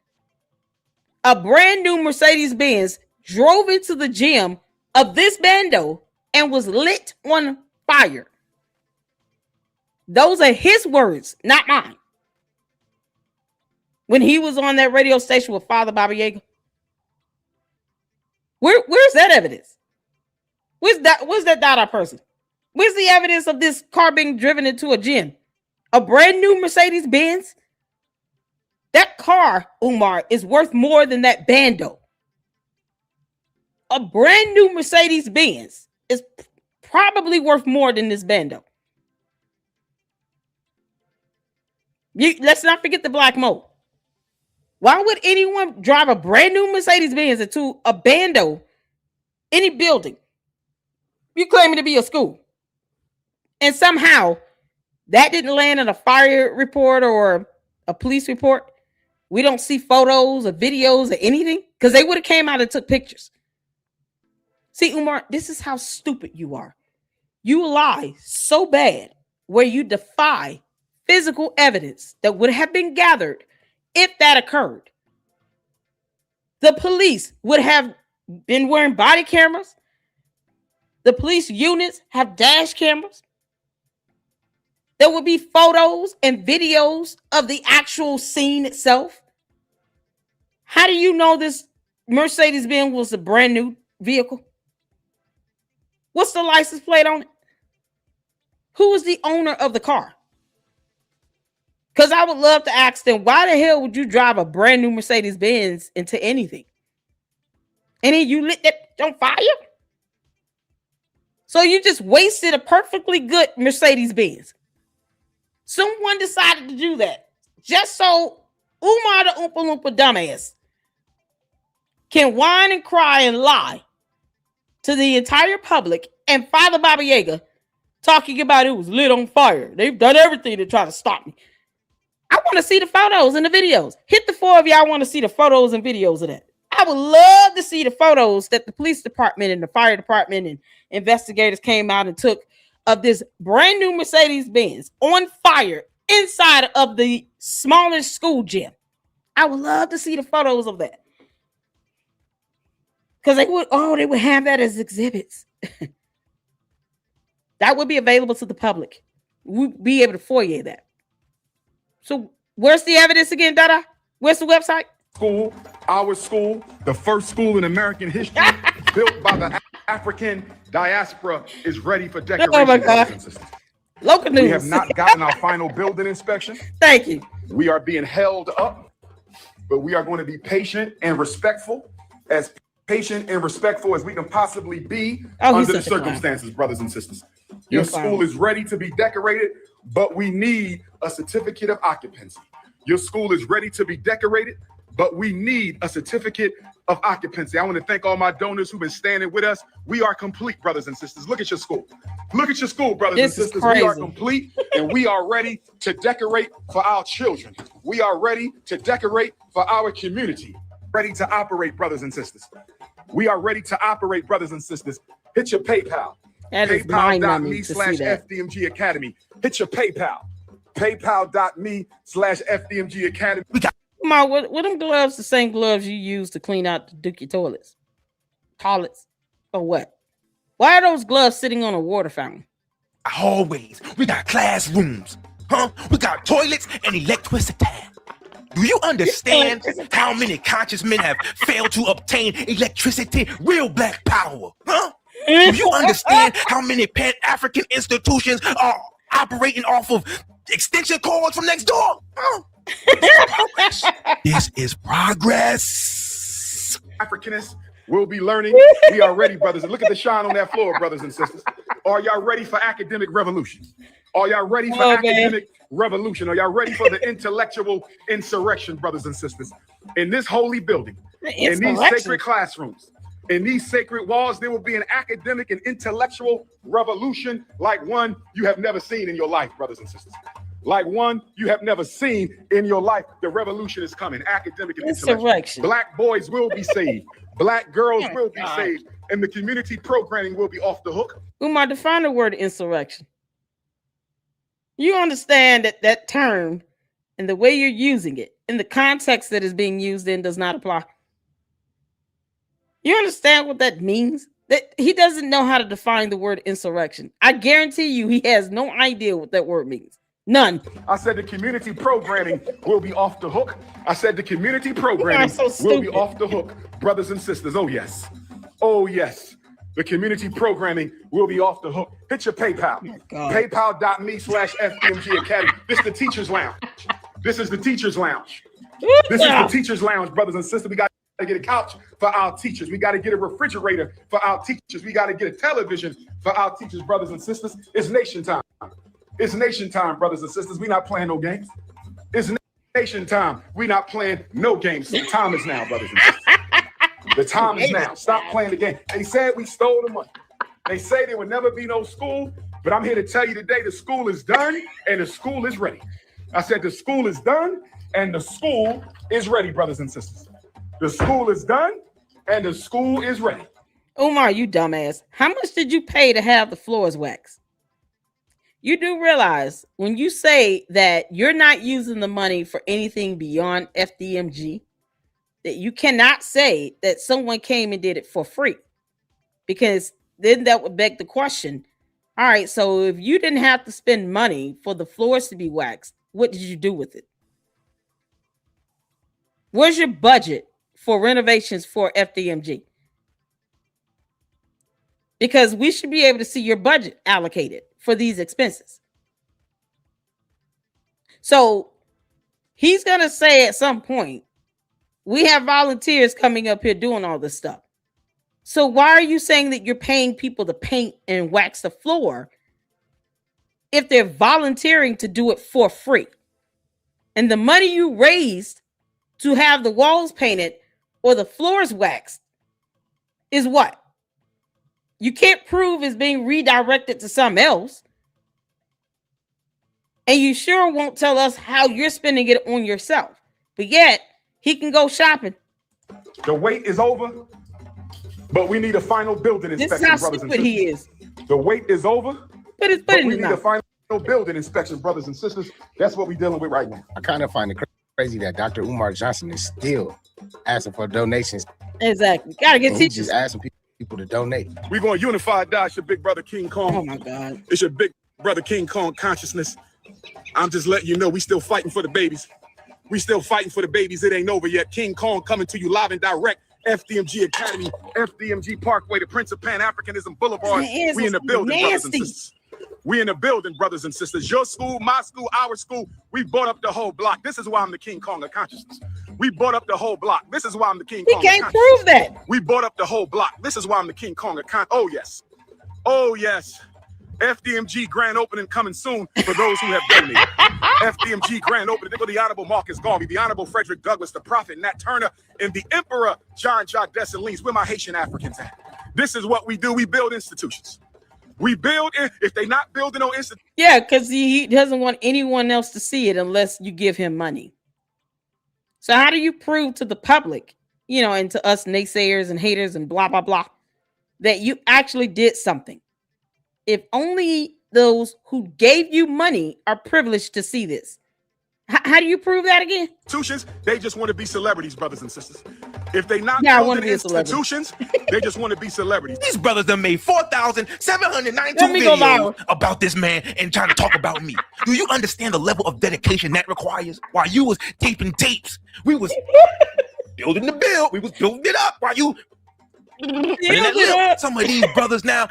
A brand new Mercedes-Benz drove into the gym of this bando and was lit on fire. Those are his words, not mine. When he was on that radio station with Father Baba Yaga. Where's that evidence? Where's that Dada person? Where's the evidence of this car being driven into a gym? A brand new Mercedes-Benz? That car, Umar, is worth more than that bando. A brand new Mercedes-Benz is probably worth more than this bando. Let's not forget the black mold. Why would anyone drive a brand new Mercedes-Benz into a bando, any building? You claiming to be a school. And somehow that didn't land in a fire report or a police report. We don't see photos or videos or anything because they would have came out and took pictures. See, Umar, this is how stupid you are. You lie so bad where you defy physical evidence that would have been gathered if that occurred. The police would have been wearing body cameras. The police units have dash cameras. There would be photos and videos of the actual scene itself. How do you know this Mercedes-Benz was a brand new vehicle? What's the license plate on it? Who was the owner of the car? Because I would love to ask them, why the hell would you drive a brand new Mercedes-Benz into anything? And then you lit that on fire? So you just wasted a perfectly good Mercedes-Benz. Someone decided to do that just so Umar the Oompa Loompa dumbass can whine and cry and lie to the entire public and Father Baba Yaga talking about it was lit on fire. They've done everything to try to stop me. I want to see the photos and the videos. Hit the 4 of y'all want to see the photos and videos of that. I would love to see the photos that the police department and the fire department and investigators came out and took of this brand new Mercedes-Benz on fire inside of the smallest school gym. I would love to see the photos of that. Because they would have that as exhibits. That would be available to the public. We'd be able to foyer that. So where's the evidence again, Dada? Where's the website? School, our school, the first school in American history built by the African diaspora is ready for decoration, Oh my God. brothers and sisters. Local news. We have not gotten our final building inspection. Thank you. We are being held up, but we are going to be patient and respectful, as patient and respectful as we can possibly be under the circumstances, brothers and sisters. Your school is ready to be decorated, but we need a certificate of occupancy. Your school is ready to be decorated, but we need a certificate of occupancy. I want to thank all my donors who've been standing with us. We are complete, brothers and sisters. Look at your school. Look at your school, brothers and sisters. We are complete, and we are ready to decorate for our children. We are ready to decorate for our community. Ready to operate, brothers and sisters. We are ready to operate, brothers and sisters. Hit your PayPal. PayPal.me/FDMG Academy. Hit your PayPal. PayPal.me/FDMG Academy. Umar, what them gloves the same gloves you use to clean out the Dookie toilets? Toilets? Or what? Why are those gloves sitting on a water fountain? Hallways. We got classrooms. Huh? We got toilets and electricity. Do you understand how many conscious men have failed to obtain electricity? Real black power. Huh? Do you understand how many Pan-African institutions are operating off of extension cords from next door? Huh? This is progress. Africanists will be learning. We are ready, brothers. And look at the shine on that floor, brothers and sisters. Are y'all ready for academic revolution? Are y'all ready for academic revolution? Are y'all ready for the intellectual insurrection, brothers and sisters? In this holy building, in these sacred classrooms, in these sacred walls, there will be an academic and intellectual revolution like one you have never seen in your life, brothers and sisters. Like one you have never seen in your life. The revolution is coming. Academic and intellectual. Black boys will be saved. Black girls will be saved. And the community programming will be off the hook. Umar, define the word insurrection. You understand that that term and the way you're using it in the context that is being used in does not apply. You understand what that means? That he doesn't know how to define the word insurrection. I guarantee you he has no idea what that word means. None. I said the community programming will be off the hook. I said the community programming will be off the hook, brothers and sisters. Oh, yes. Oh, yes. The community programming will be off the hook. Hit your PayPal. PayPal.me/FDMG Academy. This is the teacher's lounge. This is the teacher's lounge. This is the teacher's lounge, brothers and sisters. We got to get a couch for our teachers. We got to get a refrigerator for our teachers. We got to get a television for our teachers, brothers and sisters. It's nation time. It's nation time, brothers and sisters. We're not playing no games. It's nation time. We're not playing no games. The time is now, brothers and sisters. The time is now. Stop playing the game. They said we stole the money. They say there will never be no school, but I'm here to tell you today the school is done and the school is ready. I said the school is done and the school is ready, brothers and sisters. The school is done and the school is ready. Umar, you dumbass. How much did you pay to have the floors waxed? You do realize when you say that you're not using the money for anything beyond FDMG, that you cannot say that someone came and did it for free, because then that would beg the question. All right, so if you didn't have to spend money for the floors to be waxed, what did you do with it? Where's your budget for renovations for FDMG? Because we should be able to see your budget allocated for these expenses. So he's going to say at some point, we have volunteers coming up here doing all this stuff. So why are you saying that you're paying people to paint and wax the floor if they're volunteering to do it for free? And the money you raised to have the walls painted or the floors waxed is what? You can't prove is being redirected to something else. And you sure won't tell us how you're spending it on yourself. But yet, he can go shopping. The wait is over, but we need a final building inspection, this is how brothers stupid and sisters. he is. The wait is over, but we need a final building inspection, brothers and sisters. That's what we're dealing with right now. I kind of find it crazy that Dr. Umar Johnson is still asking for donations. Exactly. Gotta get teachers. Just asking people to donate. We're going to unify Dash, your big brother King Kong. Oh my God. It's your big brother King Kong consciousness. I'm just letting you know we still fighting for the babies. We still fighting for the babies. It ain't over yet. King Kong coming to you live and direct FDMG Academy, FDMG Parkway, the Prince of Pan-Africanism Boulevard. His We in the building, brothers and nasty. sisters. We in the building, brothers and sisters. Your school, my school, our school. We bought up the whole block. This is why I'm the King Kong of consciousness. We bought up the whole block. This is why I'm the King He Kong can't of consciousness. prove that. We bought up the whole block. This is why I'm the King Kong of Oh, yes. Oh, yes. FDMG grand opening coming soon for those who have donated. FDMG grand opening for the Honorable Marcus Garvey, the Honorable Frederick Douglass, the Prophet Nat Turner, and the Emperor John Jacques Dessalines. Where my Haitian Africans at? This is what we do. We build institutions. We build, if they not building no institutions. Yeah, because he doesn't want anyone else to see it unless you give him money. So how do you prove to the public, you know, and to us naysayers and haters and blah, blah, blah, that you actually did something? If only those who gave you money are privileged to see this. How do you prove that again? Institutions, they just want to be celebrities, brothers and sisters. If they not Yeah, I wanna building be a celebrity. institutions, they just want to be celebrities. These brothers done made 4,792 Let me go videos viral. about this man and trying to talk about me. Do you understand the level of dedication that requires? While you was taping tapes, we was building the build. We was building it up while you. Some of these brothers now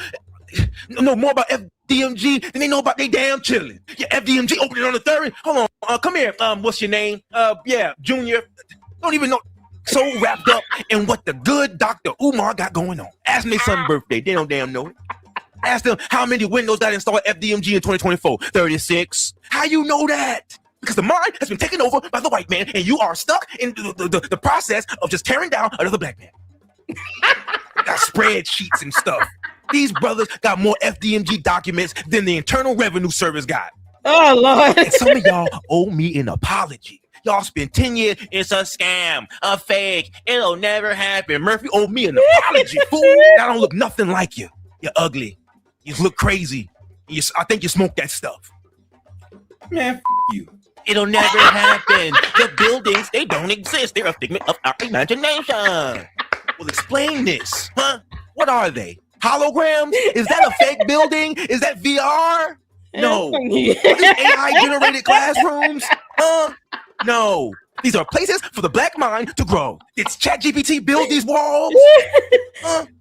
know more about FDMG than they know about they damn chilling. Yeah, FDMG opening on the 3rd. Hold on, come here. What's your name? Yeah, Junior. Don't even know. So wrapped up in what the good Dr. Umar got going on. Ask me their son's birthday. They don't damn know it. Ask them how many Windows got installed FDMG in 2024. 36. How you know that? Because the mind has been taken over by the white man, and you are stuck in the process of just tearing down another black man. Got spreadsheets and stuff. These brothers got more FDMG documents than the Internal Revenue Service got. Oh, Lord. And some of y'all owe me an apology. Y'all spent 10 years. It's a scam, a fake. It'll never happen. Murphy owe me an apology, fool. I don't look nothing like you. You're ugly. You look crazy. I think you smoke that stuff. Man, you. It'll never happen. The buildings, they don't exist. They're a figment of our imagination. Well, explain this, huh? What are they? Holograms? Is that a fake building? Is that VR? No. Are these AI-generated classrooms? No. These are places for the black mind to grow. Did ChatGPT build these walls?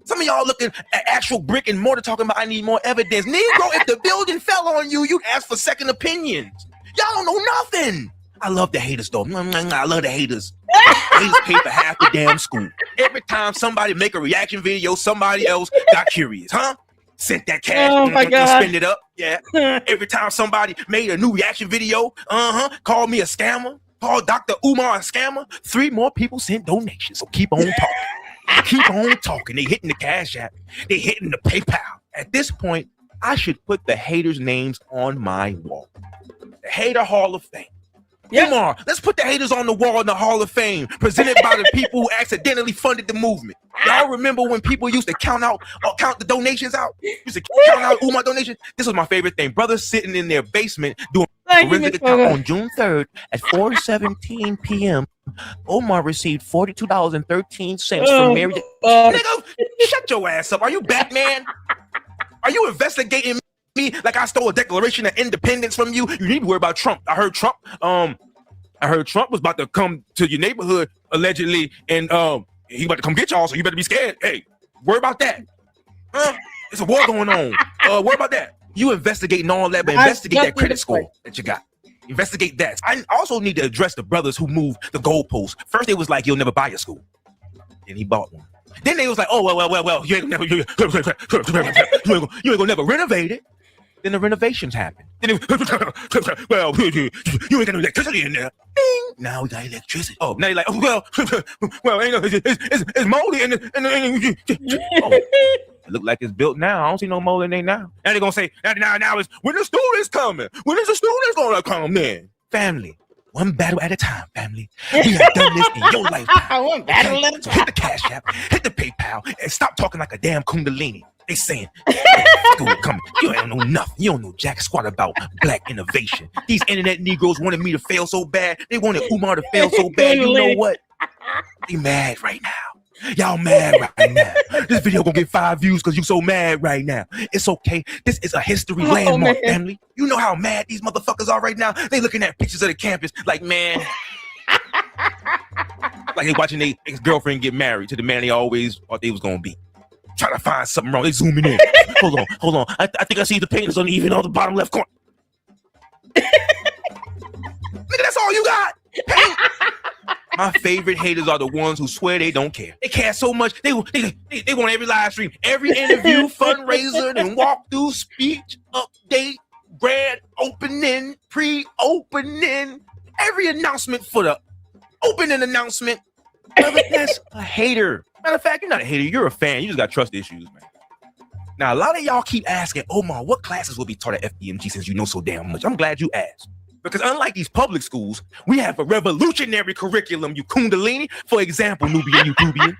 Some of y'all looking at actual brick and mortar talking about I need more evidence. Negro, if the building fell on you, you'd ask for second opinions. Y'all don't know nothing. I love the haters, though. I love the haters. Haters pay for half the damn school. Every time somebody make a reaction video, somebody else got curious, huh? Sent that cash, Oh my God. spend it up. Yeah. Every time somebody made a new reaction video, called me a scammer, called Dr. Umar a scammer, 3 more people sent donations. So keep on talking. Keep on talking. They hitting the Cash App. They hitting the PayPal. At this point, I should put the haters' names on my wall. The Hater Hall of Fame. Yep. Umar, let's put the haters on the wall in the Hall of Fame, presented by the people who accidentally funded the movement. Y'all remember when people used to count the donations out? Used to count out Umar donations? This was my favorite thing. Brothers sitting in their basement doing forensic account on June 3rd at 4:17 p.m. Omar received $42.13 from Mary. Nigga, shut your ass up. Are you Batman? Are you investigating me like I stole a Declaration of Independence from you? You need to worry about Trump. I heard Trump was about to come to your neighborhood allegedly, and he about to come get y'all, so you better be scared. Hey, worry about that. There's a war going on. Worry about that. You investigating all that, but investigate that credit score that you got. Investigate that. I also need to address the brothers who moved the goalposts. First, they was like, you'll never buy a school. Then he bought one. Then they was like, oh, well, you ain't gonna never renovate it. Then the renovations happen. Then well, you ain't got no electricity in there. Bing! Now we got electricity. Oh, now you're like, oh, well, ain't no, it's moldy and it look like it's built now. I don't see no mold in there now. Now they're gonna say, now it's when the students coming. When is the students gonna come in? Family. One battle at a time, family. We have done this in your lifetime. One battle at a time. Hit the Cash App, hit the PayPal, and stop talking like a damn Kundalini. They saying, school coming. You ain't know nothing. You don't know jack squat about black innovation. These internet Negroes wanted me to fail so bad. They wanted Umar to fail so bad. You know what? They mad right now. Y'all mad right now. This video gonna get 5 views because you so mad right now. It's okay. This is a history landmark, family. You know how mad these motherfuckers are right now? They looking at pictures of the campus like, man, Like they watching their ex-girlfriend get married to the man they always thought they was gonna be. Trying to find something wrong. They zooming in. Hold on. I think I see the paint is uneven on the bottom left corner. Nigga, that's all you got. Paint. My favorite haters are the ones who swear they don't care. They care so much. They want every live stream, every interview, fundraiser, and walkthrough, speech, update, grand opening, pre-opening, every announcement for the opening announcement. That's a hater. Matter of fact, you're not a hater. You're a fan. You just got trust issues, man. Now, a lot of y'all keep asking, Omar, what classes will be taught at FDMG since you know so damn much? I'm glad you asked. Because unlike these public schools, we have a revolutionary curriculum, you kundalini. For example, Nubian Utubian,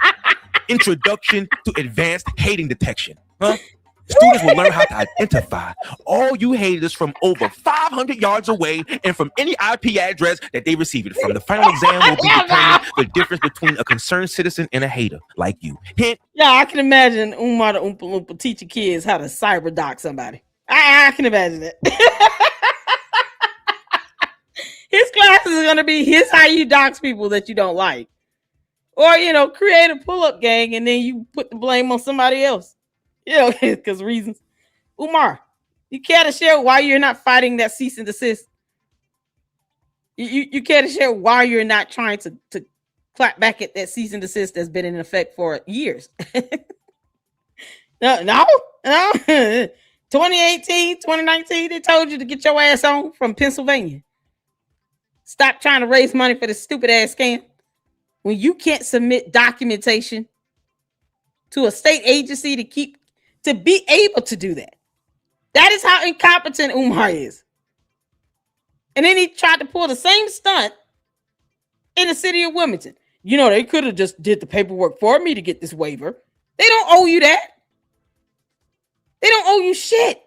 Introduction to Advanced Hating Detection. Students will learn how to identify all you haters from over 500 yards away and from any IP address that they receive it from. The final exam will be determining the difference between a concerned citizen and a hater like you. Hint. Yeah, I can imagine Umar the Oompa Loompa teaching kids how to cyber dock somebody. I can imagine it. His classes are going to be here's how you dox people that you don't like. Or, create a pull-up gang and then you put the blame on somebody else. Because reasons. Umar, you care to share why you're not fighting that cease and desist? You care to share why you're not trying to clap back at that cease and desist that's been in effect for years? No. 2018, 2019, they told you to get your ass on from Pennsylvania. Stop trying to raise money for this stupid ass scam. When you can't submit documentation to a state agency to be able to do that. That is how incompetent Umar is. And then he tried to pull the same stunt in the city of Wilmington. They could have just did the paperwork for me to get this waiver. They don't owe you that. They don't owe you shit.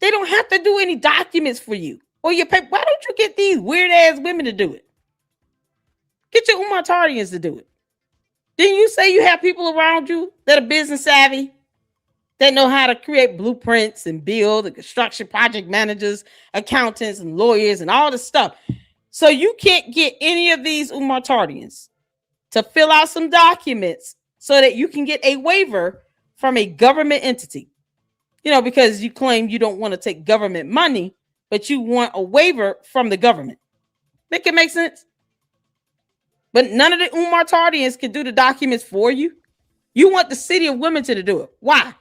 They don't have to do any documents for you. Or your paper. Why don't you get these weird ass women to do it? Get your Umartarians to do it. Didn't you say you have people around you that are business savvy, that know how to create blueprints and build, the construction project managers, accountants and lawyers and all this stuff? So you can't get any of these Umartarians to fill out some documents so that you can get a waiver from a government entity. Because you claim you don't want to take government money, but you want a waiver from the government. Make it make sense? But none of the Umartarians can do the documents for you. You want the city of Wilmington to do it. Why?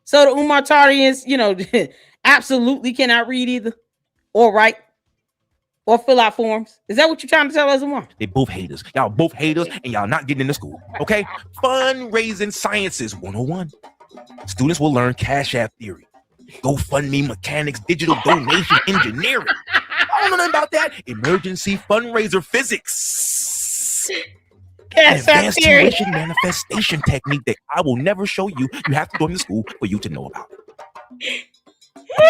So the Umartarians, absolutely cannot read either or write or fill out forms. Is that what you're trying to tell us, Umar? They both haters. Y'all both haters and y'all not getting into school. Okay? Fundraising Sciences 101. Students will learn Cash App theory, GoFundMe mechanics, digital donation engineering. I don't know nothing about that. Emergency fundraiser physics. Advanced tuition manifestation technique that I will never show you. You have to go into school for you to know about.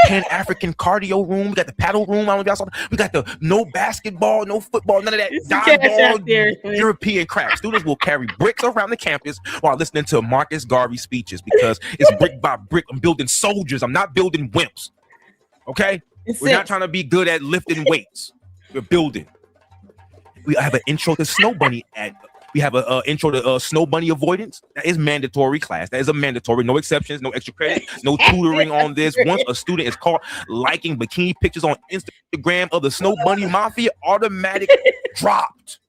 Pan-African cardio room. We got the paddle room. I don't know if y'all saw that. We got the no basketball, no football, none of that dodgeball European crap. Students will carry bricks around the campus while listening to Marcus Garvey speeches because it's brick by brick. I'm building soldiers. I'm not building wimps. Okay? We're not trying to be good at lifting weights. We're building. We have an intro to Snow Bunny We have an intro to Snow Bunny avoidance. That is mandatory class. That is a mandatory. No exceptions, no extra credit, no tutoring on this. Once a student is caught liking bikini pictures on Instagram of the Snow Bunny Mafia, automatic dropped.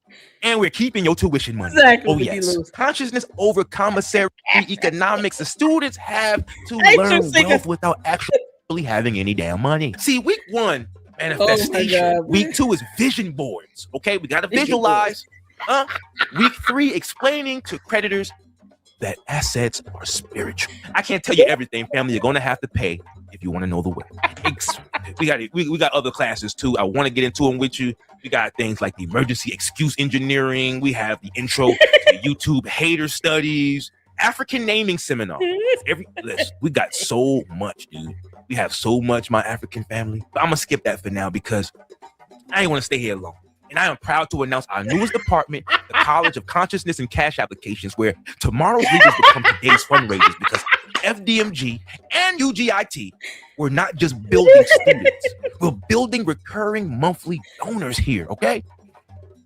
And we're keeping your tuition money. Exactly. Oh, yes. Consciousness over commissary economics. The students have to learn wealth without actually having any damn money. See, week one, manifestation. Week two is vision boards. Okay, we got to visualize. Week three, explaining to creditors that assets are spiritual. I can't tell you everything, family. You're going to have to pay if you want to know the way. We got other classes too. I want to get into them with you. We got things like the emergency excuse engineering. We have the intro to YouTube hater studies, African naming seminar. Listen, we got so much, dude. We have so much, my African family. But I'm going to skip that for now because I ain't want to stay here long. And I am proud to announce our newest department, the College of Consciousness and Cash Applications, where tomorrow's leaders become today's fundraisers because FDMG and UGIT, we're not just building students. We're building recurring monthly donors here, okay?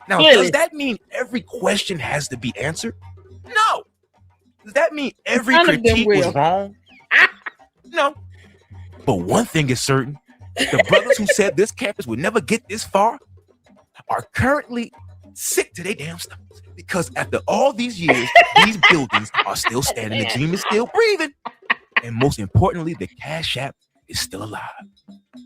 Now, Clearly. does that mean every question has to be answered? No. Does that mean every None of them critique was will. wrong? No. But one thing is certain, the brothers who said this campus would never get this far are currently sick to their damn stomachs. Because after all these years, these buildings are still standing, the dream is still breathing. And most importantly, the Cash App is still alive.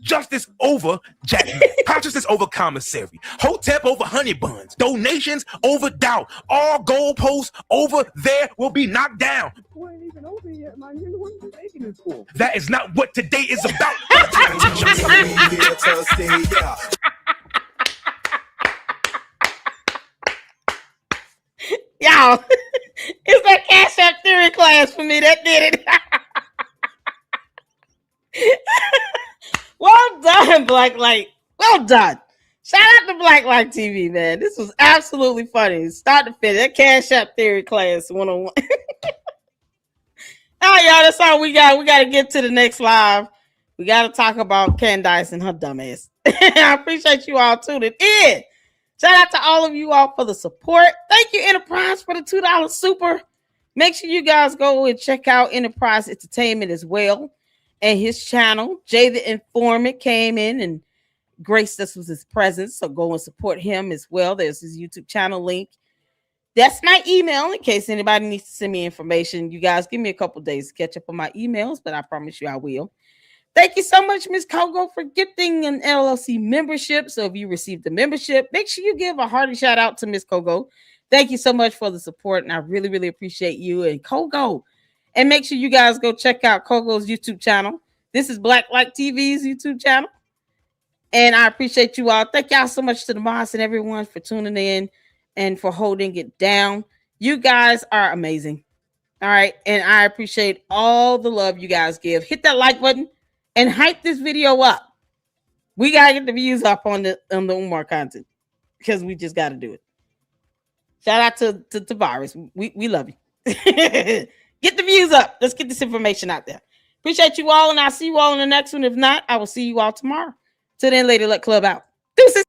Justice over Jackman. Consciousness over commissary. Hotep over honey buns. Donations over doubt. All goalposts over there will be knocked down. That is not what today is about. Y'all, it's that Cash App theory class for me that did it. Well done, Black Light. Well done. Shout out to Black Light TV, man. This was absolutely funny. Start to finish. That Cash App theory class 101. All right, y'all. That's all we got. We got to get to the next live. We got to talk about Candice and her dumbass. I appreciate you all tuning in. Shout out to all of you all for the support. Thank you, Enterprise, for the $2 super. Make sure you guys go and check out Enterprise Entertainment as well. And his channel, Jay the Informant, came in and graced us with his presence. So go and support him as well. There's his YouTube channel link. That's my email in case anybody needs to send me information. You guys give me a couple days to catch up on my emails, but I promise you I will. Thank you so much, Ms. Kogo, for gifting an LLC membership. So if you received the membership, make sure you give a hearty shout out to Ms. Kogo. Thank you so much for the support, and I really, really appreciate you and Kogo. And make sure you guys go check out Kogo's YouTube channel. This is Black Light TV's YouTube channel. And I appreciate you all. Thank y'all so much to the mods and everyone for tuning in and for holding it down. You guys are amazing. All right. And I appreciate all the love you guys give. Hit that like button and hype this video up. We got to get the views up on the Umar content because we just got to do it. Shout out to Tavares. We love you. Get the views up. Let's get this information out there. Appreciate you all, and I'll see you all in the next one. If not, I will see you all tomorrow. Till then, later, let Club out. Deuces.